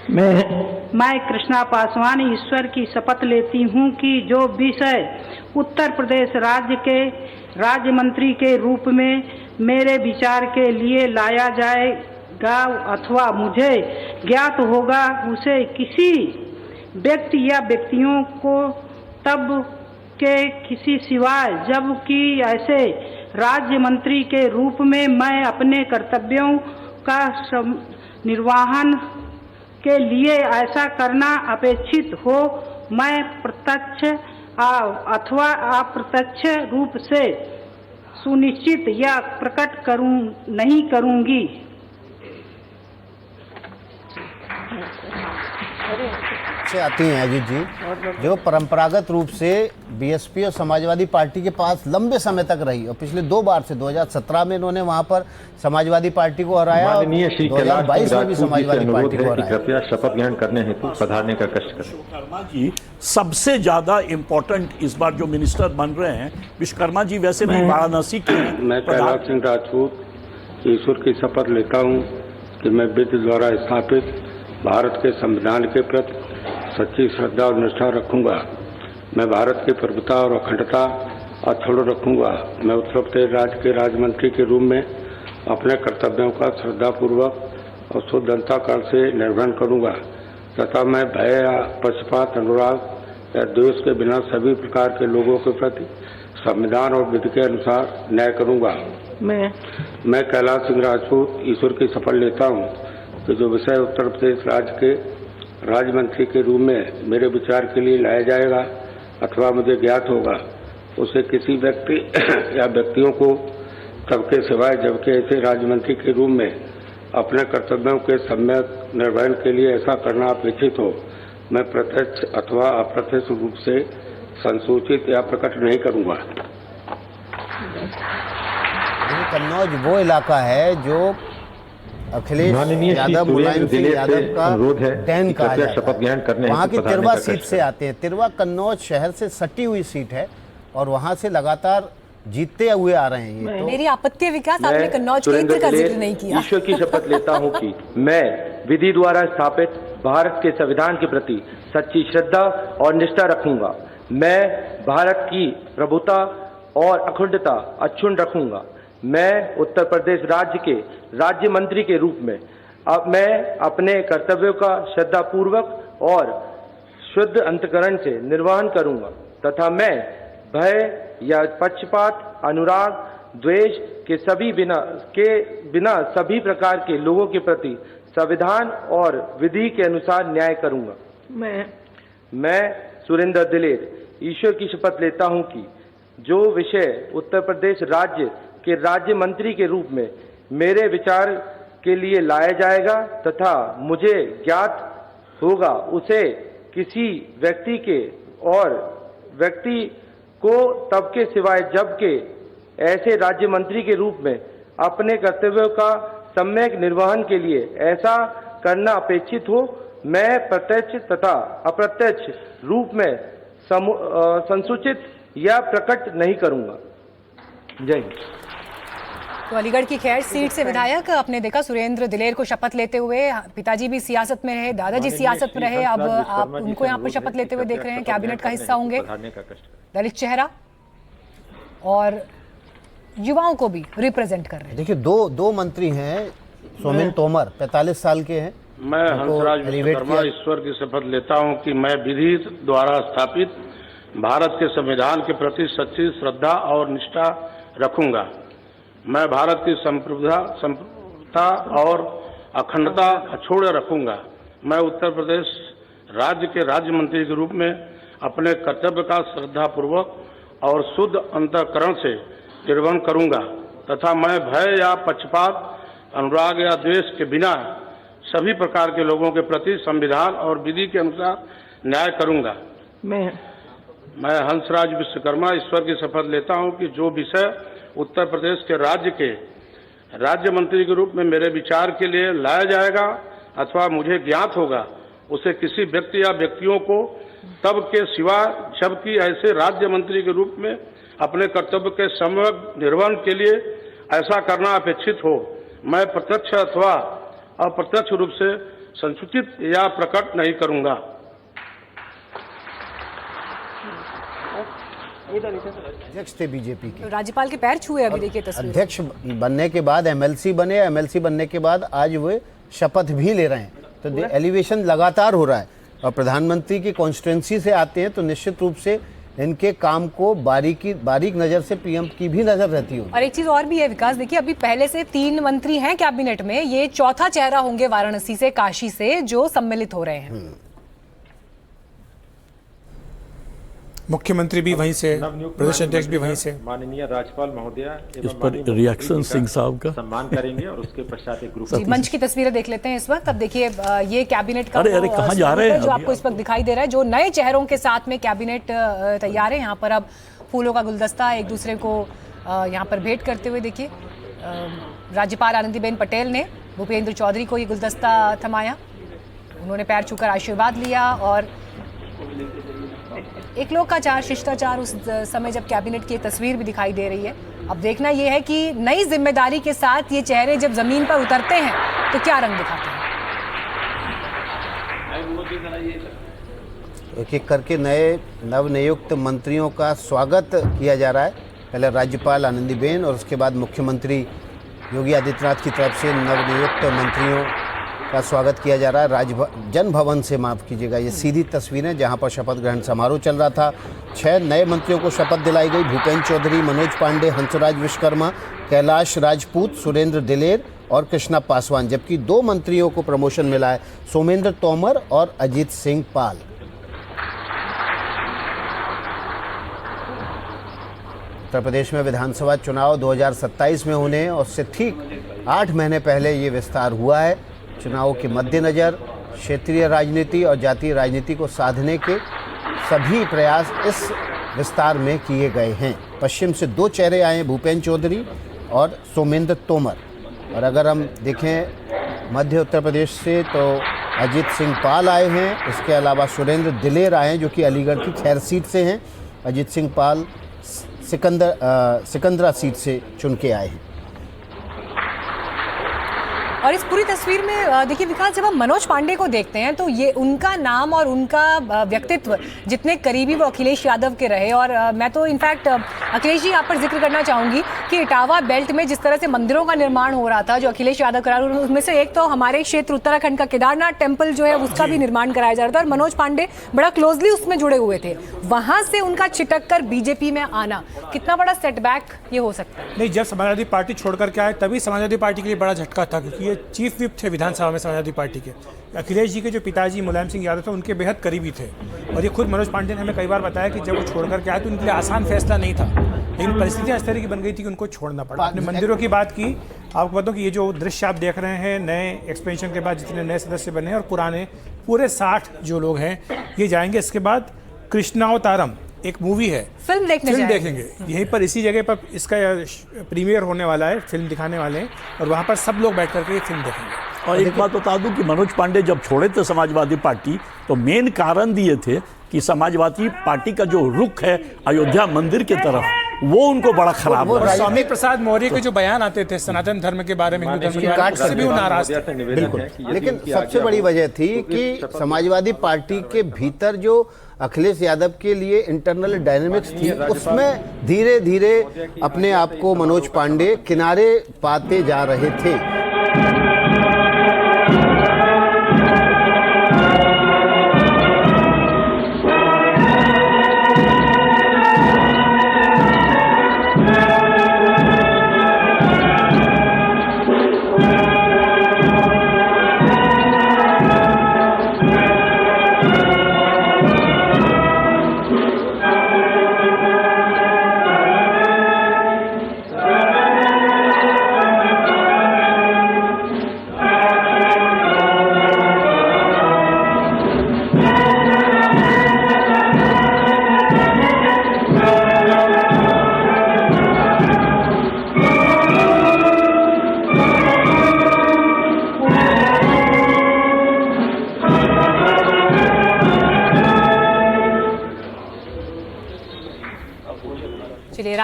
मैं कृष्णा पासवान ईश्वर की शपथ लेती हूँ कि जो विषय उत्तर प्रदेश राज्य के राज्य मंत्री के रूप में मेरे विचार के लिए लाया जाएगा अथवा मुझे ज्ञात होगा, उसे किसी व्यक्ति या व्यक्तियों को तब के किसी सिवाय जबकि ऐसे राज्य मंत्री के रूप में मैं अपने कर्तव्यों का निर्वहन के लिए ऐसा करना अपेक्षित हो, मैं प्रत्यक्ष अथवा अप्रत्यक्ष रूप से सुनिश्चित या प्रकट नहीं करूंगी। से आती हैं अजीत जी, जो परंपरागत रूप से बीएसपी और समाजवादी पार्टी के पास लंबे समय तक रही और पिछले 2 बार से 2017 में इन्होंने वहां पर समाजवादी पार्टी को हराया और 2022 में भी समाजवादी पार्टी को हराया। कृपया शपथ ग्रहण करने हेतु पधारने का कष्ट करें। विश्वकर्मा जी सबसे ज्यादा इम्पोर्टेंट इस बार जो मिनिस्टर बन रहे हैं, विश्वकर्मा जी वैसे भी वाराणसी के। मैं कैलाश सिंह राजपूत ईश्वर की शपथ लेता हूँ कि मैं विधि द्वारा स्थापित भारत के संविधान के प्रति सच्ची श्रद्धा और निष्ठा रखूंगा। मैं भारत की प्रभुता और अखंडता अक्षुण्ण रखूंगा। मैं उत्तर प्रदेश राज्य के राज्य मंत्री के रूप में अपने कर्तव्यों का श्रद्धापूर्वक और शुद्ध अंतःकरण से निर्वहन करूंगा तथा मैं भय या पक्षपात, अनुराग या द्वेष के बिना सभी प्रकार के लोगों के प्रति संविधान और विधि के अनुसार न्याय करूंगा। मैं कैलाश सिंह राजपूत ईश्वर की शपथ लेता हूँ कि जो विषय उत्तर प्रदेश राज्य के राज्य मंत्री के रूप में मेरे विचार के लिए लाया जाएगा अथवा मुझे ज्ञात होगा, उसे किसी व्यक्ति या व्यक्तियों को तब के सिवाय जबकि ऐसे राज्य मंत्री के रूप में अपने कर्तव्यों के सम्यक निर्वहन के लिए ऐसा करना अपेक्षित हो, मैं प्रत्यक्ष अथवा अप्रत्यक्ष रूप से संसूचित या प्रकट नहीं करूंगा। कन्नौज वो इलाका है जो अखिलेश यादव, मुलायम सिंह यादव का टैन कहा जाता है। शपथ ग्रहण करने वहाँ की तिरवा सीट से आते हैं। तिरवा कन्नौज शहर से सटी हुई सीट है और वहाँ से लगातार जीतते हुए आ रहे हैं। ये मेरी आपत्ति है विकास, आपने कन्नौज केंद्र का जिक्र नहीं किया। ईश्वर की शपथ लेता हूँ कि मैं विधि द्वारा स्थापित भारत के संविधान के प्रति सच्ची श्रद्धा और निष्ठा रखूंगा। मैं भारत की प्रभुता और अखंडता अक्षुण्ण रखूंगा। मैं उत्तर प्रदेश राज्य के राज्य मंत्री के रूप में मैं अपने कर्तव्यों का श्रद्धापूर्वक और शुद्ध अंतःकरण से निर्वहन करूंगा तथा मैं भय या पक्षपात, अनुराग, द्वेष के बिना सभी प्रकार के लोगों के प्रति संविधान और विधि के अनुसार न्याय करूंगा। मैं सुरेंद्र दिलेर ईश्वर की शपथ लेता हूं कि जो विषय उत्तर प्रदेश राज्य के राज्य मंत्री के रूप में मेरे विचार के लिए लाया जाएगा तथा मुझे ज्ञात होगा, उसे किसी व्यक्ति को तब के सिवाय जबकि ऐसे राज्य मंत्री के रूप में अपने कर्तव्यों का सम्यक निर्वहन के लिए ऐसा करना अपेक्षित हो, मैं प्रत्यक्ष तथा अप्रत्यक्ष रूप में संसूचित या प्रकट नहीं करूंगा। जय हिंद। तो अलीगढ़ की खैर सीट से विधायक आपने देखा सुरेंद्र दिलेर को शपथ लेते हुए। पिताजी भी सियासत में रहे, दादाजी सियासत में रहे, अब आप उनको यहाँ पर शपथ लेते हुए देख रहे हैं। कैबिनेट का हिस्सा होंगे, दलित चेहरा और युवाओं को भी रिप्रेजेंट कर रहे हैं। देखिए दो मंत्री हैं, सोमेन तोमर 45 साल के हैं। मैं हंसराज विश्वकर्मा ईश्वर की शपथ लेता हूं कि मैं विधि द्वारा स्थापित भारत के संविधान के प्रति सच्ची श्रद्धा और निष्ठा रखूंगा। मैं भारत की संप्रभुता और अखंडता अक्षुण्ण रखूंगा। मैं उत्तर प्रदेश राज्य के राज्य मंत्री के रूप में अपने कर्तव्य का श्रद्धापूर्वक और शुद्ध अंतःकरण से निर्वहन करूंगा तथा मैं भय या पक्षपात, अनुराग या द्वेष के बिना सभी प्रकार के लोगों के प्रति संविधान और विधि के अनुसार न्याय करूंगा। मैं हंसराज विश्वकर्मा ईश्वर की शपथ लेता हूं कि जो विषय उत्तर प्रदेश के राज्य मंत्री के रूप में मेरे विचार के लिए लाया जाएगा अथवा मुझे ज्ञात होगा, उसे किसी व्यक्ति या व्यक्तियों को तब के सिवा जबकि ऐसे राज्य मंत्री के रूप में अपने कर्तव्य के सम्यक निर्वहन के लिए ऐसा करना अपेक्षित हो, मैं प्रत्यक्ष अथवा अप्रत्यक्ष रूप से संसूचित या प्रकट नहीं करूंगा। अध्यक्ष थे बीजेपी के, तो राज्यपाल के पैर छुए अभी देखिए तस्वीर। अध्यक्ष बनने के बाद एमएलसी बने, एमएलसी बनने के बाद आज वे शपथ भी ले रहे हैं, तो एलिवेशन लगातार हो रहा है। और प्रधानमंत्री की कॉन्स्टिट्यूंसी से आते हैं तो निश्चित रूप से इनके काम को बारीक नजर से पीएम की भी नजर रहती होगी। और एक चीज और भी है विकास, देखिए अभी पहले से 3 मंत्री हैं कैबिनेट में, ये चौथा चेहरा होंगे वाराणसी से, काशी से, जो सम्मिलित हो रहे हैं। मुख्यमंत्री भी वहीं से, प्रदेश अध्यक्ष भी वहीं से। माननीय राज्यपाल महोदया इस पर रिएक्शन सिंह साहब का सम्मान करेंगे और उसके पश्चात एक ग्रुप। जी, मंच की तस्वीरें देख लेते हैं इस वक्त। अब देखिए ये कैबिनेट का अरे कहाँ जा रहे हैं जो आपको इस वक्त दिखाई दे रहा है, जो नए चेहरों के साथ में कैबिनेट तैयार है। यहाँ पर अब फूलों का गुलदस्ता एक दूसरे को यहाँ पर भेंट करते हुए देखिए राज्यपाल आनंदीबेन पटेल ने भूपेंद्र चौधरी को ये गुलदस्ता थमाया, उन्होंने पैर छूकर आशीर्वाद लिया। और एक लोकाचार, शिष्टाचार उस समय जब कैबिनेट की तस्वीर भी दिखाई दे रही है। अब देखना यह है कि नई जिम्मेदारी के साथ ये चेहरे जब जमीन पर उतरते हैं तो क्या रंग दिखाते हैं। एक एक करके नए नवनियुक्त मंत्रियों का स्वागत किया जा रहा है। पहले राज्यपाल आनंदीबेन और उसके बाद मुख्यमंत्री योगी आदित्यनाथ की तरफ से नवनियुक्त मंत्रियों का स्वागत किया जा रहा है जन भवन से। माफ़ कीजिएगा, ये सीधी तस्वीरें जहां पर शपथ ग्रहण समारोह चल रहा था। 6 नए मंत्रियों को शपथ दिलाई गई। भूपेंद्र चौधरी, मनोज पांडे, हंसराज विश्वकर्मा, कैलाश राजपूत, सुरेंद्र दिलेर और कृष्णा पासवान। जबकि 2 मंत्रियों को प्रमोशन मिला है, सोमेंद्र तोमर और अजीत सिंह पाल। उत्तर प्रदेश में विधानसभा चुनाव 2027 में होने और उससे ठीक 8 महीने पहले ये विस्तार हुआ है। चुनाव के मद्देनज़र क्षेत्रीय राजनीति और जातीय राजनीति को साधने के सभी प्रयास इस विस्तार में किए गए हैं। पश्चिम से 2 चेहरे आए हैं, भूपेंद्र चौधरी और सोमेंद्र तोमर। और अगर हम देखें मध्य उत्तर प्रदेश से तो अजीत सिंह पाल आए हैं, इसके अलावा सुरेंद्र दिलेर आए हैं जो कि अलीगढ़ की खैर सीट से हैं। अजीत सिंह पाल सिकंदरा सीट से चुन के आए हैं। और इस पूरी तस्वीर में देखिए विकास, जब हम मनोज पांडे को देखते हैं तो ये उनका नाम और उनका व्यक्तित्व जितने करीबी वो अखिलेश यादव के रहे। और मैं तो इनफैक्ट अखिलेश जी यहाँ पर जिक्र करना चाहूँगी कि इटावा बेल्ट में जिस तरह से मंदिरों का निर्माण हो रहा था जो अखिलेश यादव करा, उसमें से एक तो हमारे क्षेत्र उत्तराखंड का केदारनाथ टेम्पल जो है उसका भी निर्माण कराया जा रहा था और मनोज पांडे बड़ा क्लोजली उसमें जुड़े हुए थे। वहाँ से उनका छिटक कर बीजेपी में आना कितना बड़ा सेटबैक ये हो सकता है। नहीं, जब समाजवादी पार्टी छोड़ करके आए तभी समाजवादी पार्टी के लिए बड़ा झटका था, क्योंकि ये चीफ विप थे विधानसभा में समाजवादी पार्टी के। अखिलेश जी के जो पिताजी मुलायम सिंह यादव थे उनके बेहद करीबी थे। और ये खुद मनोज पांडे ने हमें कई बार बताया कि जब वो छोड़ करके आए तो उनके लिए आसान फैसला नहीं था, लेकिन परिस्थितियाँ इस तरह की बन गई थी कि उनको छोड़ना पड़ा। आपने मंदिरों की बात की, आपको बताऊं कि ये जो दृश्य आप देख रहे हैं, नए एक्सपेंशन के बाद जितने नए सदस्य बने हैं और पुराने पूरे 60 जो लोग हैं ये जाएंगे। इसके बाद कृष्णावतारम एक मूवी है, फिल्म देखेंगे यहीं पर, इसी जगह पर इसका प्रीमियर होने वाला है, फिल्म दिखाने वाले हैं और वहाँ पर सब लोग बैठ करके ये फिल्म देखेंगे। और एक बात बता दूं कि मनोज पांडे जब छोड़े थे समाजवादी पार्टी तो मेन कारण दिए थे कि समाजवादी पार्टी का जो रुख है अयोध्या मंदिर की तरफ वो उनको बड़ा खराब लगा। स्वामी प्रसाद मौर्य के जो बयान आते थे सनातन धर्म के बारे में, हिंदू धर्म के बारे में, उससे भी वो नाराज थे। बिल्कुल, लेकिन सबसे बड़ी वजह थी कि समाजवादी पार्टी के भीतर जो अखिलेश यादव के लिए इंटरनल डायनेमिक्स थी उसमें धीरे धीरे अपने आप को मनोज पांडे किनारे पाते जा रहे थे।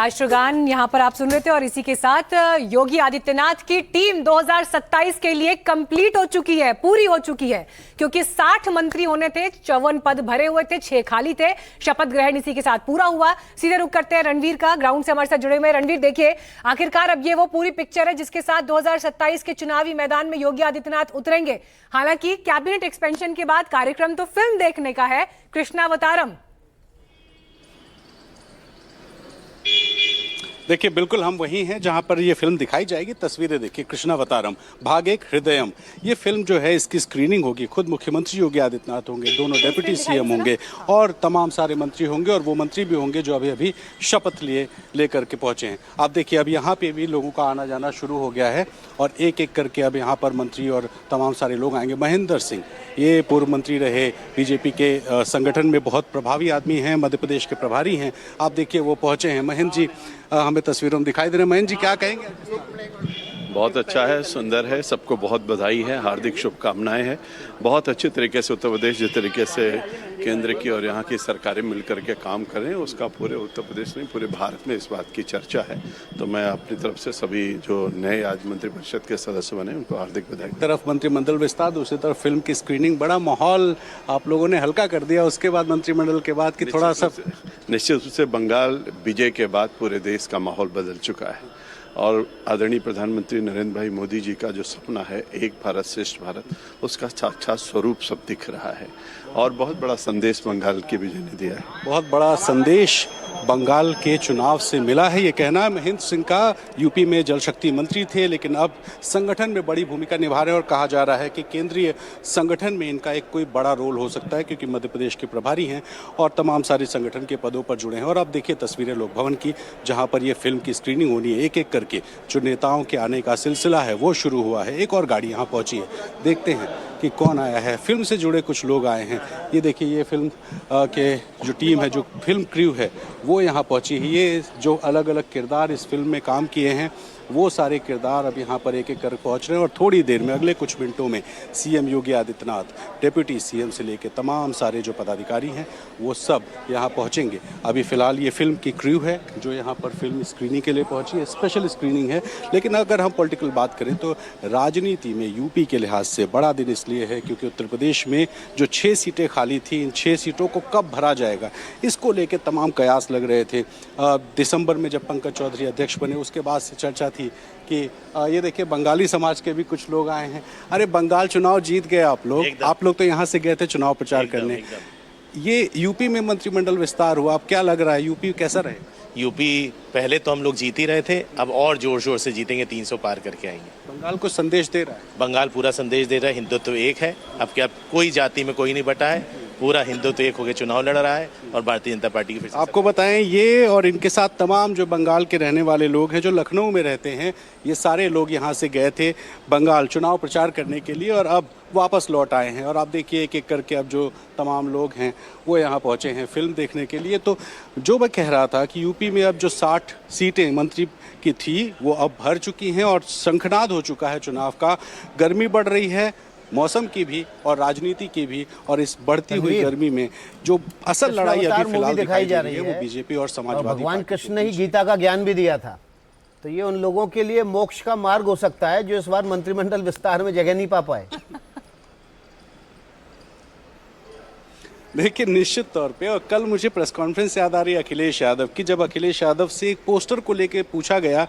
राष्ट्रगान यहाँ पर आप सुन रहे थे और इसी के साथ योगी आदित्यनाथ की टीम 2027 के लिए कंप्लीट हो चुकी है, पूरी हो चुकी है, क्योंकि 60 मंत्री होने थे, 54 पद भरे हुए थे, 6 खाली थे। शपथ ग्रहण इसी के साथ पूरा हुआ। सीधे रुक करते हैं रणवीर का, ग्राउंड से हमारे साथ जुड़े हुए। रणवीर, देखिए आखिरकार अब ये वो पूरी पिक्चर है जिसके साथ 2027 के चुनावी मैदान में योगी आदित्यनाथ उतरेंगे। हालांकि कैबिनेट एक्सपेंशन के बाद कार्यक्रम तो फिल्म देखने का है, कृष्णावतारम। देखिए बिल्कुल हम वहीं हैं जहां पर ये फिल्म दिखाई जाएगी। तस्वीरें देखिए, कृष्णावतारम भाग 1 हृदयम। ये फिल्म जो है इसकी स्क्रीनिंग होगी, खुद मुख्यमंत्री योगी आदित्यनाथ होंगे, दोनों डेप्यूटी सीएम होंगे और तमाम सारे मंत्री होंगे और वो मंत्री भी होंगे जो अभी अभी शपथ लेकर के पहुंचे हैं। आप देखिए अब यहाँ पे भी लोगों का आना जाना शुरू हो गया है और एक एक करके अब यहाँ पर मंत्री और तमाम सारे लोग आएंगे। महेंद्र सिंह, ये पूर्व मंत्री रहे, बीजेपी के संगठन में बहुत प्रभावी आदमी हैं, मध्य प्रदेश के प्रभारी हैं। आप देखिए वो पहुंचे हैं। महेंद्र जी हमें तस्वीरों में दिखाई दे रहे हैं। महेंद्र जी क्या कहेंगे? बहुत अच्छा है, सुंदर है, सबको बहुत बधाई है, हार्दिक शुभकामनाएं हैं। बहुत अच्छे तरीके से उत्तर प्रदेश जिस तरीके से केंद्र की और यहाँ की सरकारें मिलकर के काम करें, उसका पूरे उत्तर प्रदेश में, पूरे भारत में इस बात की चर्चा है। तो मैं अपनी तरफ से सभी जो नए आज मंत्रिपरिषद के सदस्य बने उनको हार्दिक बधाई। तरफ मंत्रिमंडल विस्तार, दूसरी तरफ फिल्म की स्क्रीनिंग, बड़ा माहौल आप लोगों ने हल्का कर दिया उसके बाद मंत्रिमंडल के बाद कि थोड़ा सा निश्चित रूप से बंगाल विजय के बाद पूरे देश का माहौल बदल चुका है और आदरणीय प्रधानमंत्री नरेंद्र भाई मोदी जी का जो सपना है एक भारत श्रेष्ठ भारत, उसका साक्षात स्वरूप सब दिख रहा है और बहुत बड़ा संदेश बंगाल के विजय ने दिया है। बहुत बड़ा संदेश बंगाल के चुनाव से मिला है, ये कहना है महेंद्र सिंह का। यूपी में जल शक्ति मंत्री थे लेकिन अब संगठन में बड़ी भूमिका निभा रहे हैं और कहा जा रहा है कि केंद्रीय संगठन में इनका एक कोई बड़ा रोल हो सकता है क्योंकि मध्य प्रदेश के प्रभारी हैं और तमाम सारे संगठन के पदों पर जुड़े हैं। और अब देखिए तस्वीरें लोक भवन की, जहाँ पर ये फिल्म की स्क्रीनिंग होनी है। एक एक करके जो नेताओं के आने का सिलसिला है वो शुरू हुआ है। एक और गाड़ी यहाँ पहुँची है, देखते हैं कि कौन आया है। फिल्म से जुड़े कुछ लोग आए हैं। ये देखिए ये फिल्म के जो टीम है, जो फिल्म क्रू है वो यहाँ पहुँची है। ये जो अलग अलग किरदार इस फिल्म में काम किए हैं वो सारे किरदार अब यहाँ पर एक एक कर पहुँच रहे हैं और थोड़ी देर में, अगले कुछ मिनटों में CM Yogi Adityanath, deputy CM से लेकर तमाम सारे जो पदाधिकारी हैं वो सब यहाँ पहुँचेंगे। अभी फ़िलहाल ये फिल्म की क्रू है जो यहाँ पर फिल्म स्क्रीनिंग के लिए पहुँची है। स्पेशल स्क्रीनिंग है। लेकिन अगर हम पॉलिटिकल बात करें तो राजनीति में यूपी के लिहाज से बड़ा दिन इसलिए है क्योंकि उत्तर प्रदेश में जो 6 सीटें खाली थी, इन 6 सीटों को कब भरा जाएगा इसको लेकर तमाम कयास लग रहे थे। दिसंबर में जब पंकज चौधरी अध्यक्ष बने उसके बाद से चर्चा थी कि ये देखिए बंगाली समाज के भी कुछ लोग आए हैं। अरे बंगाल चुनाव जीत गए आप लोग तो यहाँ से गए थे चुनाव प्रचार करने। ये यूपी में मंत्रिमंडल विस्तार हुआ, अब क्या लग रहा है यूपी कैसा रहे? यूपी पहले तो हम लोग जीत ही रहे थे, अब और जोर शोर से जीतेंगे, 300 पार करके आएंगे। बंगाल को संदेश दे रहा है, बंगाल पूरा संदेश दे रहा है, हिंदुत्व एक है। अब क्या कोई जाति में कोई नहीं बटा है, पूरा हिंदुत्व एक होकर चुनाव लड़ रहा है और भारतीय जनता पार्टी की। आपको बताएं ये और इनके साथ तमाम जो बंगाल के रहने वाले लोग हैं जो लखनऊ में रहते हैं, ये सारे लोग यहाँ से गए थे बंगाल चुनाव प्रचार करने के लिए और अब वापस लौट आए हैं। और आप देखिए एक एक करके अब जो तमाम लोग हैं वो यहाँ पहुँचे हैं फिल्म देखने के लिए। तो जो मैं कह रहा था कि यूपी में अब जो 60 सीटें मंत्री की थी वो अब भर चुकी हैं और शंखनाद हो चुका है चुनाव का। गर्मी बढ़ रही है, मौसम की भी और राजनीति की भी, और इस बढ़ती हुई गर्मी में जो असल लड़ाई अभी फिलहाल दिखाई जा रही है वो बीजेपी और समाजवादी। भगवान कृष्ण ने ही गीता का ज्ञान भी दिया था, तो ये उन लोगों के लिए मोक्ष का मार्ग हो सकता है जो इस बार मंत्रिमंडल विस्तार में जगह नहीं पा पाए। देखिए निश्चित तौर पे, और कल मुझे प्रेस कॉन्फ्रेंस याद आ रही है अखिलेश यादव की, जब अखिलेश यादव से एक पोस्टर को लेके पूछा गया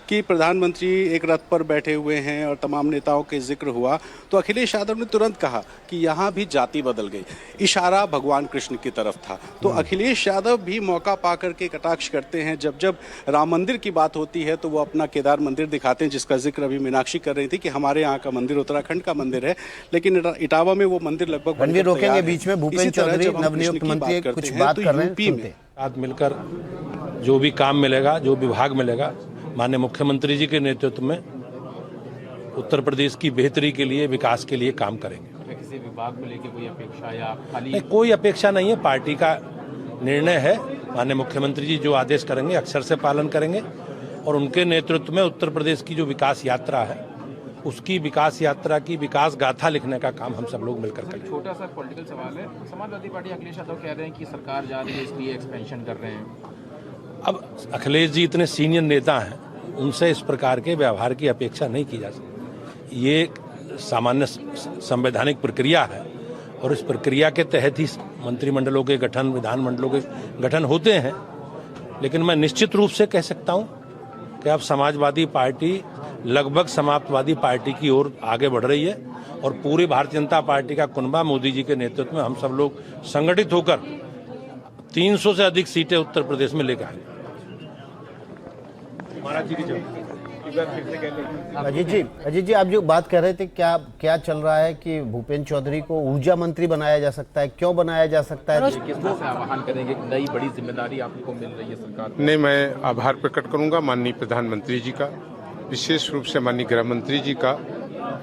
कि प्रधानमंत्री एक रथ पर बैठे हुए हैं और तमाम नेताओं के जिक्र हुआ, तो अखिलेश यादव ने तुरंत कहा कि यहाँ भी जाति बदल गई। इशारा भगवान कृष्ण की तरफ था। तो अखिलेश यादव भी मौका पा करके कटाक्ष करते हैं। जब जब राम मंदिर की बात होती है तो वो अपना केदार मंदिर दिखाते हैं, जिसका जिक्र अभी मीनाक्षी कर रही थी कि हमारे यहाँ का मंदिर उत्तराखंड का मंदिर है, लेकिन इटावा में वो मंदिर लगभग रोकेंगे बीच में। भूपेंद्र नवनियुक्त मंत्री कुछ बात कर रहे हैं, साथ मिलकर जो भी काम मिलेगा, जो विभाग मिलेगा, माननीय मुख्यमंत्री जी के नेतृत्व में उत्तर प्रदेश की बेहतरी के लिए, विकास के लिए काम करेंगे। किसी विभाग को लेकर कोई अपेक्षा या खाली? नहीं, कोई अपेक्षा नहीं है, पार्टी का निर्णय है। माननीय मुख्यमंत्री जी जो आदेश करेंगे अक्षर से पालन करेंगे और उनके नेतृत्व में उत्तर प्रदेश की जो विकास यात्रा है उसकी विकास यात्रा की विकास गाथा लिखने का काम हम सब लोग मिलकर करें। छोटा सा पॉलिटिकल सवाल है, समाजवादी पार्टी अखिलेश यादव कह रहे हैं कि सरकार जा रही है इसलिए एक्सपेंशन कर रहे हैं। अब अखिलेश जी इतने सीनियर नेता हैं, उनसे इस प्रकार के व्यवहार की अपेक्षा नहीं की जा सकती। ये एक सामान्य संवैधानिक प्रक्रिया है और इस प्रक्रिया के तहत ही मंत्रिमंडलों के गठन, विधानमंडलों के गठन होते हैं। लेकिन मैं निश्चित रूप से कह सकता हूं कि अब समाजवादी पार्टी लगभग समाप्तवादी पार्टी की ओर आगे बढ़ रही है और पूरी भारतीय जनता पार्टी का कुनबा मोदी जी के नेतृत्व में हम सब लोग संगठित होकर 300 से अधिक सीटें उत्तर प्रदेश में लेकर आएंगे। अजीत जी आप जो बात कर रहे थे, क्या चल रहा है कि भूपेंद्र चौधरी को ऊर्जा मंत्री बनाया जा सकता है? क्यों बनाया जा सकता है? किस तरह से आह्वान करेंगे? नई बड़ी जिम्मेदारी आपको मिल रही है सरकार में। नहीं, मैं आभार प्रकट करूंगा माननीय प्रधानमंत्री जी का, विशेष रूप से माननीय गृह मंत्री जी का,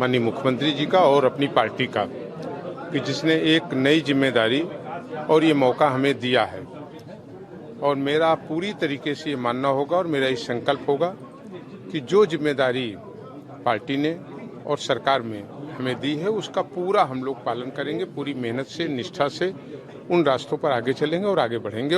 माननीय मुख्यमंत्री जी का और अपनी पार्टी का, कि जिसने एक नई जिम्मेदारी और ये मौका हमें दिया है। और मेरा पूरी तरीके से ये मानना होगा और मेरा ये संकल्प होगा कि जो जिम्मेदारी पार्टी ने और सरकार में हमें दी है उसका पूरा हम लोग पालन करेंगे, पूरी मेहनत से, निष्ठा से उन रास्तों पर आगे चलेंगे और आगे बढ़ेंगे।